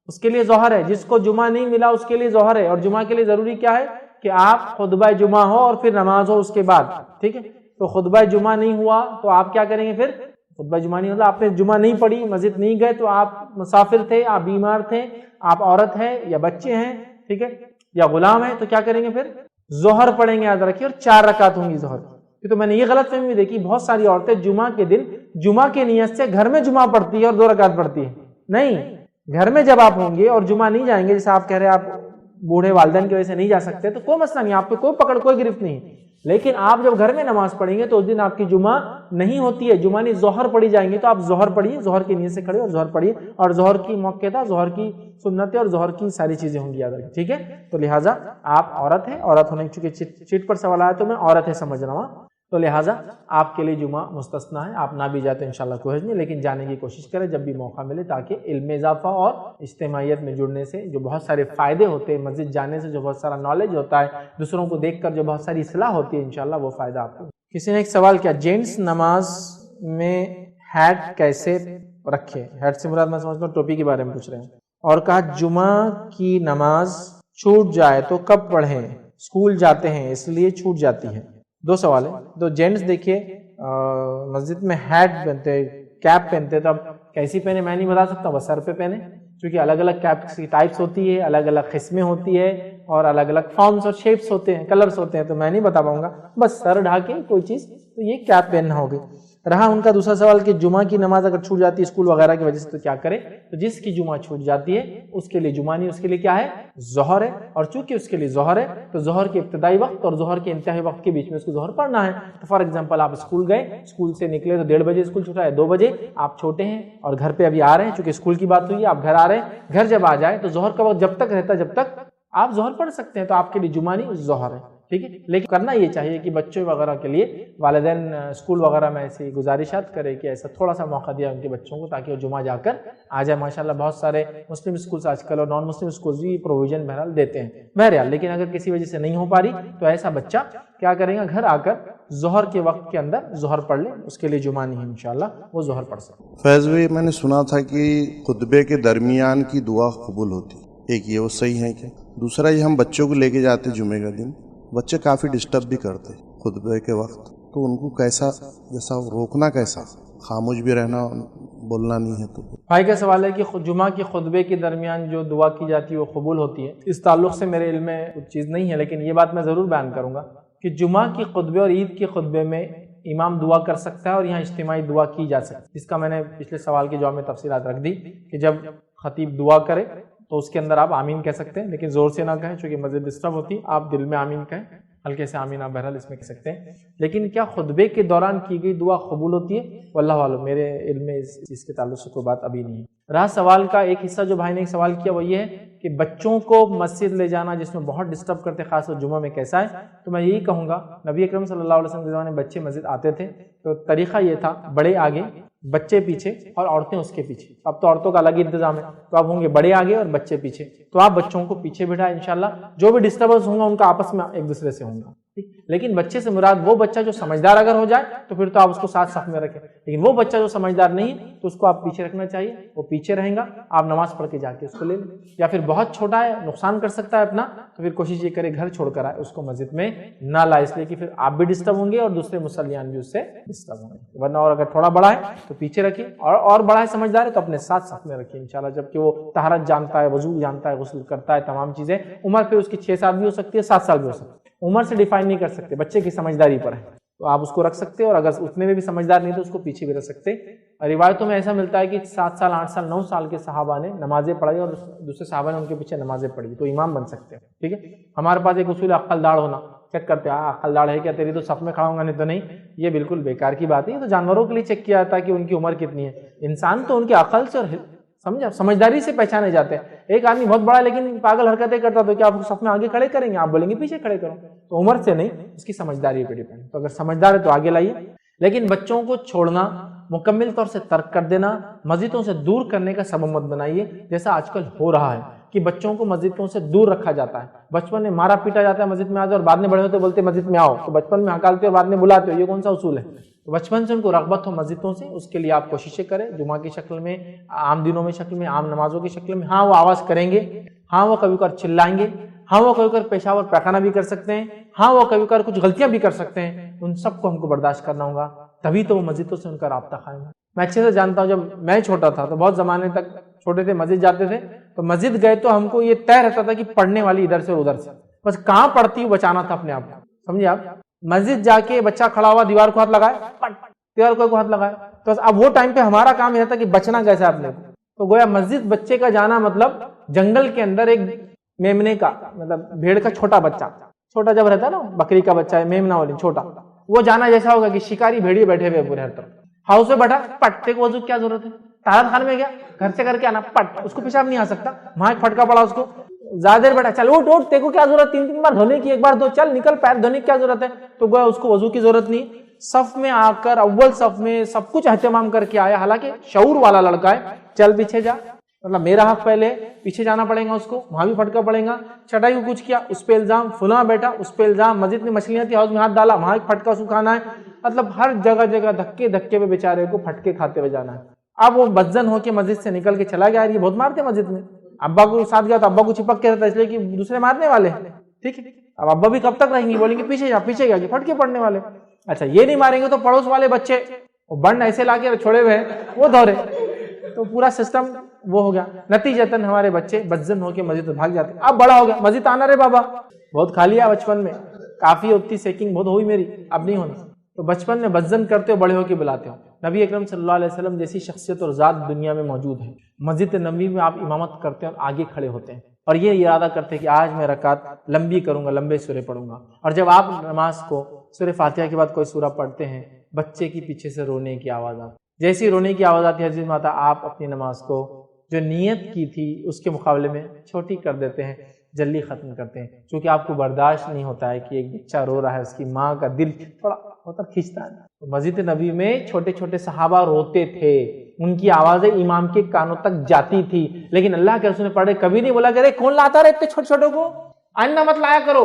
اس کے لیے ظہر ہے۔ جس کو جمعہ نہیں ملا اس کے لیے ظہر ہے، اور جمعہ کے لیے ضروری کیا ہے کہ آپ خطبہ جمعہ ہو اور پھر نماز ہو اس کے بعد، ٹھیک ہے۔ تو خطبہ جمعہ نہیں ہوا تو آپ کیا کریں گے پھر؟ خطبہ جمعہ نہیں ہوتا، آپ نے جمعہ نہیں پڑھی، مسجد نہیں گئے، تو آپ مسافر تھے، آپ بیمار تھے، آپ عورت ہیں یا بچے ہیں، ٹھیک ہے، یا غلام ہیں، تو کیا کریں گے پھر؟ ظہر پڑھیں گے، یاد رکھیے، اور 4 رکعت ہوں گی ظہر کی۔ تو میں نے یہ غلط فہمی دیکھی، بہت ساری عورتیں جمعہ کے دن جمعہ کی نیت سے گھر میں جمعہ پڑھتی ہے اور 2 رکعت پڑھتی ہے۔ نہیں، گھر میں جب آپ ہوں گے اور جمعہ نہیں جائیں گے، جیسے آپ کہہ رہے ہیں آپ بوڑھے والدین کی وجہ سے نہیں جا سکتے، تو کوئی مسئلہ نہیں، آپ پہ کوئی پکڑ کوئی گرفت نہیں، لیکن آپ جب گھر میں نماز پڑھیں گے تو اس دن آپ کی جمعہ نہیں ہوتی ہے، جمعہ نہیں ظہر پڑھی جائیں گے، تو آپ ظہر پڑھیے، ظہر کی نیت سے کھڑے اور ظہر پڑھیے، اور ظہر کی موقع تھا، ظہر کی سنتیں اور ظہر کی ساری چیزیں ہوں گی یاد رکھیں، ٹھیک ہے؟ تو لہٰذا آپ عورت ہیں، عورت ہونے چونکہ چیٹ پر سوال آیا تو میں عورت ہے سمجھ رہا ہوں، تو لہٰذا آپ کے لیے جمعہ مستثنیٰ ہے، آپ نہ بھی جاتے انشاءاللہ کوئی حرج نہیں، لیکن جانے کی کوشش کریں جب بھی موقع ملے، تاکہ علم میں اضافہ اور اجتماعیت میں جڑنے سے جو بہت سارے فائدے ہوتے ہیں، مسجد جانے سے جو بہت سارا نالج ہوتا ہے، دوسروں کو دیکھ کر جو بہت ساری اصلاح ہوتی ہے، انشاءاللہ وہ فائدہ آپ کو۔ کسی نے ایک سوال کیا، جینٹس نماز میں ہیٹ کیسے رکھے؟ ہیٹ سے مراد میں سمجھتا ہوں ٹوپی کے بارے میں پوچھ رہے ہیں، اور کہا جمعہ کی نماز چھوٹ جائے تو کب پڑھیں؟ اسکول جاتے ہیں اس لیے چھوٹ جاتی ہے۔ دو سوال ہے، تو جینٹس دیکھیے مسجد میں ہیٹ پہنتے، کیپ پہنتے، تو اب کیسی پہنے میں نہیں بتا سکتا، بس سر پہ پہنے، کیونکہ الگ الگ کیپس کی ٹائپس ہوتی ہے، الگ الگ قسمیں ہوتی ہے، اور الگ الگ فارمز اور شیپس ہوتے ہیں، کلرز ہوتے ہیں، تو میں نہیں بتا پاؤں گا، بس سر ڈھانکے کوئی چیز، تو یہ کیپ پہننا ہوگی۔ رہا ان کا دوسرا سوال کہ جمعہ کی نماز اگر چھوٹ جاتی ہے اسکول وغیرہ کی وجہ سے تو کیا کرے، تو جس کی جمعہ چھوٹ جاتی ہے اس کے لیے جمعہ نہیں، اس کے لیے کیا ہے، ظہر ہے، اور چونکہ اس کے لیے ظہر ہے تو ظہر کے ابتدائی وقت اور ظہر کے انتہائی وقت کے بیچ میں اس کو ظہر پڑھنا ہے۔ تو فار ایگزامپل آپ اسکول گئے، اسکول سے نکلے تو 1:30 بجے اسکول چھوٹا ہے، 2 بجے آپ چھوٹے ہیں اور گھر پہ ابھی آ رہے ہیں، چونکہ اسکول کی بات ہوئی ہے آپ گھر آ رہے ہیں، گھر جب آ جائے تو ظہر کا وقت جب تک رہتا جب تک آپ ظہر پڑھ سکتے ہیں، تو آپ کے لیے جمعہ نہیں ظہر ہے، ٹھیک ہے؟ لیکن کرنا یہ چاہیے کہ بچوں وغیرہ کے لیے والدین اسکول وغیرہ میں ایسی گزارشات کرے کہ ایسا تھوڑا سا موقع دیا ان کے بچوں کو، تاکہ وہ جمعہ جا کر آ جائے۔ ماشاءاللہ بہت سارے مسلم اسکولس آج کل اور نان مسلم اسکولس بھی پروویژن بہرحال دیتے ہیں بہرحال، لیکن اگر کسی وجہ سے نہیں ہو پا رہی تو ایسا بچہ کیا کرے گا، گھر آ کر ظہر کے وقت کے اندر ظہر پڑھ لے، اس کے لیے جمعہ نہیں ہے، انشاءاللہ وہ ظہر پڑھ سکے۔ فیض بھائی، میں نے سنا تھا کہ خطبے کے درمیان کی دعا قبول ہوتی، ایک یہ وہ صحیح ہے کیا؟ دوسرا یہ ہم بچوں کو لے کے جاتے جمعے کا دن، بچے کافی ڈسٹرب بھی کرتے خطبے کے وقت، تو ان کو کیسا جیسا روکنا، کیسا خاموش بھی رہنا، بولنا نہیں ہے؟ تو بھائی کا سوال ہے کہ جمعہ کے خطبے کے درمیان جو دعا کی جاتی ہے وہ قبول ہوتی ہے، اس تعلق سے میرے علم میں کچھ چیز نہیں ہے، لیکن یہ بات میں ضرور بیان کروں گا کہ جمعہ کی خطبے اور عید کے خطبے میں امام دعا کر سکتا ہے اور یہاں اجتماعی دعا کی جا سکتی ہے، جس کا میں نے پچھلے سوال کے جواب میں تفصیلات رکھ دی کہ جب خطیب دعا کرے تو اس کے اندر آپ آمین کہہ سکتے ہیں، لیکن زور سے نہ کہیں چونکہ مسجد ڈسٹرب ہوتی، آپ دل میں آمین کہیں، ہلکے سے آمین آپ بہرحال اس میں کہہ سکتے ہیں۔ لیکن کیا خطبے کے دوران کی گئی دعا قبول ہوتی ہے؟ واللہ عالم، میرے علم میں اس چیز کے تعلق سے کوئی بات ابھی نہیں ہے۔ رہا سوال کا ایک حصہ جو بھائی نے ایک سوال کیا وہ یہ ہے کہ بچوں کو مسجد لے جانا جس میں بہت ڈسٹرب کرتے خاص طور جمعہ میں کیسا ہے، تو میں یہی کہوں گا نبی اکرم صلی اللہ علیہ وسلم کے زمانے میں بچے مسجد آتے تھے تو طریقہ یہ تھا، بڑے آگے بچے پیچھے اور عورتیں اس کے پیچھے، اب تو عورتوں کا الگ ہی انتظام ہے، تو اب ہوں گے بڑے آگے اور بچے پیچھے، تو آپ بچوں کو پیچھے بٹھائیں، انشاءاللہ جو بھی ڈسٹربنس ہوگا ان کا آپس میں ایک دوسرے سے ہوگا، لیکن بچے سے مراد وہ بچہ جو سمجھدار اگر ہو جائے تو پھر تو آپ اس کو ساتھ صف میں رکھیں، لیکن وہ بچہ جو سمجھدار نہیں تو اس کو آپ پیچھے رکھنا چاہیے، وہ پیچھے رہیں گا، آپ نماز پڑھ کے جا کے اس کو لے لیں، یا پھر بہت چھوٹا ہے نقصان کر سکتا ہے اپنا، تو پھر کوشش یہ کرے گھر چھوڑ کر آئے، اس کو مسجد میں نہ لائے، اس لیے کہ پھر آپ بھی ڈسٹرب ہوں گے اور دوسرے مصلیان بھی اس سے ڈسٹرب ہوں گے، ورنہ اور اگر تھوڑا بڑا ہے تو پیچھے رکھیے، اور بڑا ہے سمجھدار ہے تو اپنے ساتھ صف میں رکھیے انشاءاللہ، جبکہ وہ طہارت جانتا ہے، وضو جانتا ہے، غسل کرتا ہے، تمام چیزیں، عمر پھر اس کی 6 سال بھی ہو سکتی ہے، 7 سال بھی ہو سکتی ہے، عمر سے ڈیفائن نہیں کر سکتے، بچے کی سمجھداری پر ہے، تو آپ اس کو رکھ سکتے اور اگر اتنے میں بھی سمجھدار نہیں تو اس کو پیچھے بھی رکھ سکتے۔ روایتوں میں ایسا ملتا ہے کہ 7 سال 8 سال 9 سال کے صحابہ نے نمازیں پڑھی اور دوسرے صحابہ نے ان کے پیچھے نمازیں پڑھی، تو امام بن سکتے ہیں، ٹھیک ہے۔ ہمارے پاس ایک اصول عقل داڑھ ہونا، چیک کرتے ہیں عقل داڑھ ہے کیا تیری، تو صف میں کھڑا ہوں گا، نہیں تو نہیں، یہ بالکل بیکار کی بات ہے، یہ تو جانوروں کے لیے چیک کیا جاتا ہے کہ ان کی عمر کتنی ہے، انسان تو ان کے عقل سے اور سمجھداری سے پہچانے جاتے ہیں۔ ایک آدمی بہت بڑا ہے لیکن پاگل حرکتیں کرتا تو کیا آپ صف میں آگے کھڑے کریں گے؟ آپ بولیں گے پیچھے کھڑے کرو، تو عمر سے نہیں، اس کی سمجھداری پہ ڈیپینڈ، تو اگر سمجھدار ہے تو آگے لائیے، لیکن بچوں کو چھوڑنا، مکمل طور سے ترک کر دینا، مسجدوں سے دور کرنے کا سبب مت بنائیے، جیسا آج کل ہو رہا ہے کہ بچوں کو مسجدوں سے دور رکھا جاتا ہے، بچپن میں مارا پیٹا جاتا ہے مسجد میں آ جاؤ اور بعد میں بڑے ہوتے بولتے مسجد میں آؤ، تو بچپن میں ہکالتے اور بعد میں بلاتے ہو، یہ کون سا اصول ہے؟ تو بچپن سے ان کو رغبت ہو مسجدوں سے، اس کے لیے آپ کوششیں کریں، جمعہ کی شکل میں، عام دنوں میں شکل میں، عام نمازوں کی شکل میں، ہاں وہ آواز کریں گے، ہاں وہ کبھی کبھار چلائیں گے، ہاں وہ کبھی کبھار پیشاب اور پیخانہ بھی کر سکتے ہیں، ہاں وہ کبھی کبھار کچھ غلطیاں بھی کر سکتے ہیں، ان سب کو ہم کو برداشت کرنا ہوگا، تبھی تو وہ مسجدوں سے ان کا رابطہ قائم ہے۔ میں اچھے سے جانتا ہوں، جب میں چھوٹا تھا تو بہت زمانے تک چھوٹے تھے مسجد جاتے تھے، تو مسجد گئے تو ہم کو یہ طے رہتا تھا کہ پڑھنے والی ادھر سے اور ادھر سے، بس کہاں پڑھتی بچانا تھا اپنے آپ کو، سمجھے آپ؟ مسجد جا کے بچہ کھڑا ہوا دیوار کو ہاتھ لگائے، دیوار کو ہاتھ لگائے، تو اب وہ ٹائم پہ ہمارا کام یہ تھا کہ بچنا کیسے اپنے کو، تو گویا مسجد بچے کا جانا مطلب جنگل کے اندر ایک میمنے کا، مطلب بھیڑ کا چھوٹا بچہ، چھوٹا جب رہتا ہے نا بکری کا بچہ ہے میمنا والی چھوٹا, وہ جانا جیسا ہوگا کہ شکاری بھیڑیے بیٹھے ہوئے پورے ہر طرف, ہاؤس میں بیٹھا پٹ کو وضو کیا ضرورت ہے, طہارت خانے میں گیا گھر سے کر کے آنا پٹ, اس کو پیشاب نہیں آ سکتا, وہاں ایک پھٹکا پڑا اس کو, زیادہ دیر بیٹھا چل اٹھ اٹھ, تیرے کو کیا ضرورت 3 بار دھونے کی, ایک بار دھو چل نکل, پیر دھونے کی کیا ضرورت ہے, تو گویا اس کو وضو کی ضرورت نہیں. صف میں آ کر اول صف میں سب کچھ اہتمام کر کے آیا, حالانکہ شعور والا لڑکا ہے, چل پیچھے جا, مطلب میرا حق پہلے, پیچھے جانا پڑے گا اس کو, وہاں بھی پھٹکا پڑے گا, چٹائی کو کچھ کیا اس پہ الزام, فلاں بیٹا اس پہ الزام, مسجد میں مچھلیاں تھی ہاؤس میں ہاتھ ڈالا وہاں ایک پھٹکا سکھانا ہے, مطلب ہر جگہ جگہ دھکے دھکے پہ بیچارے کو پھٹکے کھاتے ہوئے جانا ہے. اب وہ بدزن ہو کے مسجد سے نکل کے چلا گیا, یہ بہت مارتے مسجد میں, ابا کو ساتھ گیا تو ابا کو چپک کے رہتا اس لیے کہ دوسرے مارنے والے ہیں, ٹھیک ہے, اب ابا بھی کب تک رہیں گے, بولیں گے پیچھے جا پیچھے گیا کہ پھٹکے پڑنے والے, اچھا یہ نہیں ماریں گے تو پڑوس والے بچے وہ بنڈ ایسے لا کے چھوڑے ہوئے ہیں وہ دھورے, تو پورا سسٹم وہ ہو گیا. نتیجتاً ہمارے بچے بدزن ہو کے مسجد میں بھاگ جاتے ہیں. اب بڑا ہو گیا مسجد آنا رے بابا, بہت کھا لیا بچپن میں, کافی اتنی سیکنگ بہت ہوئی میری, اب نہیں ہونا, تو بچپن میں بدزن کرتے ہو بڑے ہو کے بلاتے ہو. نبی اکرم صلی اللہ علیہ وسلم جیسی شخصیت اور ذات دنیا میں موجود ہے, مسجد نبوی میں آپ امامت کرتے ہیں اور آگے کھڑے ہوتے ہیں اور یہ ارادہ کرتے ہیں کہ آج میں رکعت لمبی کروں گا, لمبے سورے پڑھوں گا, اور جب آپ نماز کو سورہ فاتحہ کے بعد کوئی سورہ پڑھتے ہیں بچے کی پیچھے سے رونے کی آواز آتی, جیسی رونے کی آواز آتی ہے عزیز ماتا آپ اپنی نماز کو جو نیت کی تھی اس کے مقابلے میں چھوٹی کر دیتے ہیں, جلدی ختم کرتے ہیں, کیونکہ آپ کو برداشت نہیں ہوتا ہے کہ ایک بچہ رو رہا ہے, اس کی ماں کا دل تھوڑا ہوتا کھینچتا ہے. تو مسجد نبی میں چھوٹے چھوٹے صحابہ روتے تھے, ان کی آوازیں امام کے کانوں تک جاتی تھی, لیکن اللہ کے رسول نے پڑھے کبھی نہیں بولا کہ ارے کون لاتا رہے اتنے چھوٹے چھوٹوں کو, آئندہ مت لایا کرو,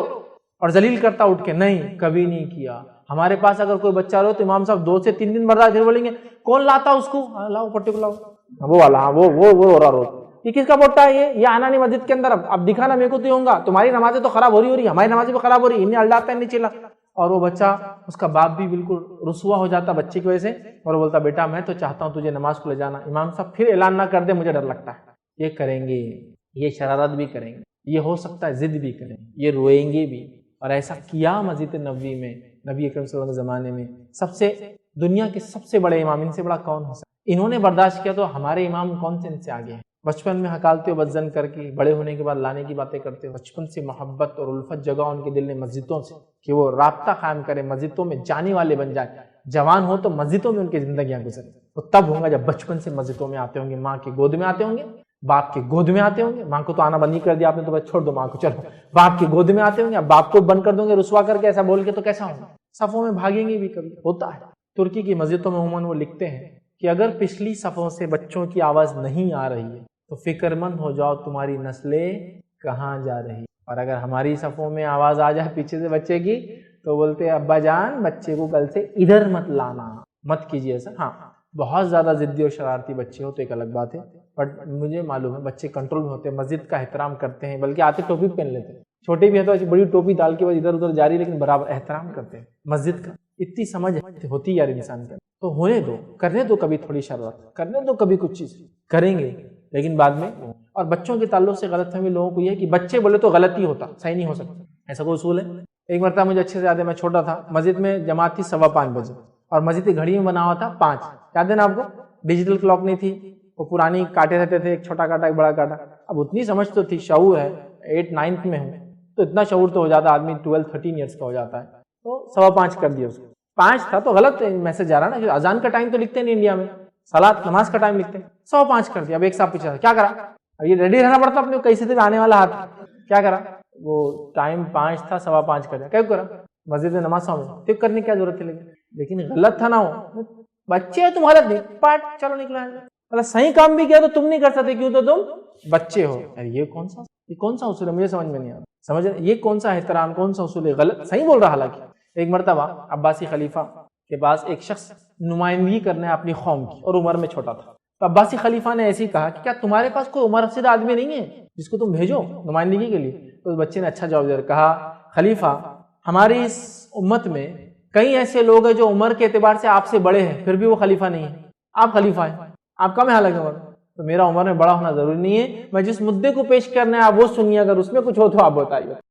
اور ذلیل کرتا اٹھ کے, نہیں کبھی نہیں کیا. ہمارے پاس اگر کوئی بچہ رو تو امام صاحب 2 سے 3 دن برداشت, پھر بولیں گے کون لاتا اس کو, لاؤ پٹے کو لاؤ, وہ والا وہ رو رہا, یہ کس کا پوٹا ہے, یہ آنا نہیں مسجد کے اندر, اب دکھانا میرے کو تو ہوں گا, تمہاری نمازیں تو خراب ہو رہی, ہماری نمازیں بھی خراب ہو رہی, انہیں الڈاتا ہے نہیں چلا. اور وہ بچہ, اس کا باپ بھی بالکل رسوا ہو جاتا بچے کی وجہ سے, اور وہ بولتا بیٹا میں تو چاہتا ہوں تجھے نماز کو لے جانا, امام صاحب پھر اعلان نہ کر دے مجھے ڈر لگتا ہے. یہ کریں گے, یہ شرارت بھی کریں گے, یہ ہو سکتا ہے ضد بھی کریں, یہ روئیں گے بھی, اور ایسا کیا مسجد نبوی میں نبی اکرم صلی اللہ علیہ وسلم کے زمانے میں. سب سے دنیا کے سب سے بڑے امام, ان سے بڑا کون ہو سکتا, انہوں نے برداشت کیا, تو ہمارے امام کون سے ان سے آگے ہیں. بچپن میں ہکالتے ہو بدزن کر کے, بڑے ہونے کے بعد لانے کی باتیں کرتے ہو, بچپن سے محبت اور الفت جگہ ان کے دل میں مسجدوں سے, کہ وہ رابطہ قائم کرے, مسجدوں میں جانے والے بن جائے. جوان ہو تو مسجدوں میں ان کی زندگیاں گزریں, تو تب ہوں گا جب بچپن سے مسجدوں میں آتے ہوں گے, ماں کی گود میں آتے ہوں گے, باپ کی گود میں آتے ہوں گے. ماں کو تو آنا بند ہی کر دیا آپ نے, تو بس چھوڑ دو ماں کو, چلو باپ کی گود میں آتے ہوں گے. اب باپ کو بند کر دوں گے رسوا کر کے ایسا بول کے, تو کیسا ہوگا, صفوں میں بھاگیں گے بھی, کبھی ہوتا ہے. ترکی کی مسجدوں میں عموماً وہ لکھتے ہیں کہ اگر پچھلی صفوں سے بچوں کی آواز نہیں آ رہی ہے تو فکر مند ہو جاؤ تمہاری نسلیں کہاں جا رہی, اور اگر ہماری صفوں میں آواز آ جائے پیچھے سے بچے کی, تو بولتے ابا جان بچے کو کل سے ادھر مت لانا, مت کیجیے ایسا. ہاں بہت زیادہ ضدی اور شرارتی بچے ہو تو ایک الگ بات ہے, بٹ مجھے معلوم ہے بچے کنٹرول میں ہوتے ہیں, مسجد کا احترام کرتے ہیں, بلکہ آتے ٹوپی پہن لیتے ہیں, چھوٹے بھی ہیں تو بڑی ٹوپی ڈال کے ادھر ادھر جاری, لیکن برابر احترام کرتے ہیں مسجد کا. اتنی سمجھ ہوتی یار انسان کا, تو ہونے دو, کرنے دو, کبھی تھوڑی شرارت کرنے دو, کبھی کچھ چیز کریں گے, لیکن بعد میں. اور بچوں کے تعلق سے غلط فہمی لوگوں کو یہ ہے کہ بچے بولے تو غلط ہی ہوتا, صحیح نہیں ہو سکتا, ایسا کوئی اصول ہے. ایک مرتبہ مجھے اچھے سے یاد ہے, میں چھوٹا تھا, مسجد میں جماعت تھی 5:15 بجے, اور مسجد کی گھڑی میں بنا ہوا تھا 5, یاد ہے نا آپ کو, ڈیجیٹل کلاک نہیں تھی, وہ پرانی کاٹے رہتے تھے, ایک چھوٹا کاٹا ایک بڑا کاٹا. اب اتنی سمجھ تو تھی, شعور ہے, 8th-9th میں ہوں تو اتنا شعور تو ہو جاتا, آدمی 12-13 ایئرس کا ہو جاتا ہے, تو 5:15 کر دیا اس کو. 5 تھا تو غلط میسج آ رہا نا, اذان کا ٹائم تو لکھتے نہیں انڈیا میں, صلاۃ نماز کا ٹائم لکھتے ہیں, 5:15 کر دیا. اب ایک صاحب پیچھے کیا کرا, اب یہ ریڈی رہنا پڑتا اپنے کیسے سے آنے والا ہاتھ, کیا کرا, وہ ٹائم 5 تھا 5:15 کر دیا. کیوں کرا, مسجد میں نماز سامنے ٹھیک کرنے کی کیا ضرورت ہے, لیکن غلط تھا نا, وہ بچے تم غلط نہیں, پاٹ چلو نکلا, مطلب صحیح کام بھی کیا تو تم نہیں کر سکتے, کیوں, تو تم بچے ہو. یہ کون سا اصول ہے, مجھے سمجھ میں نہیں آ رہا, سمجھ یہ کون سا احترام, کون سا اصول ہے, غلط صحیح بول رہا. حالانکہ ایک مرتبہ عباسی خلیفہ کے پاس ایک شخص نمائندگی کرنا ہے اپنی قوم کی, اور عمر میں چھوٹا تھا, تو عباسی خلیفہ نے ایسے ہی کہا کہ کیا تمہارے پاس کوئی عمر رسید آدمی نہیں ہے جس کو تم بھیجو نمائندگی کے لیے. تو اس بچے نے اچھا جواب دیا, کہا خلیفہ ہماری اس امت میں کئی ایسے لوگ ہیں جو عمر کے اعتبار سے آپ سے بڑے ہیں, پھر بھی وہ خلیفہ نہیں ہے, آپ خلیفہ ہیں, آپ کم ہے حالانکہ عمر, تو میرا عمر میں بڑا ہونا ضروری نہیں ہے, میں جس مدعے کو پیش کرنا ہے آپ وہ سنیے, اگر اس میں کچھ ہو تو آپ بتائیے.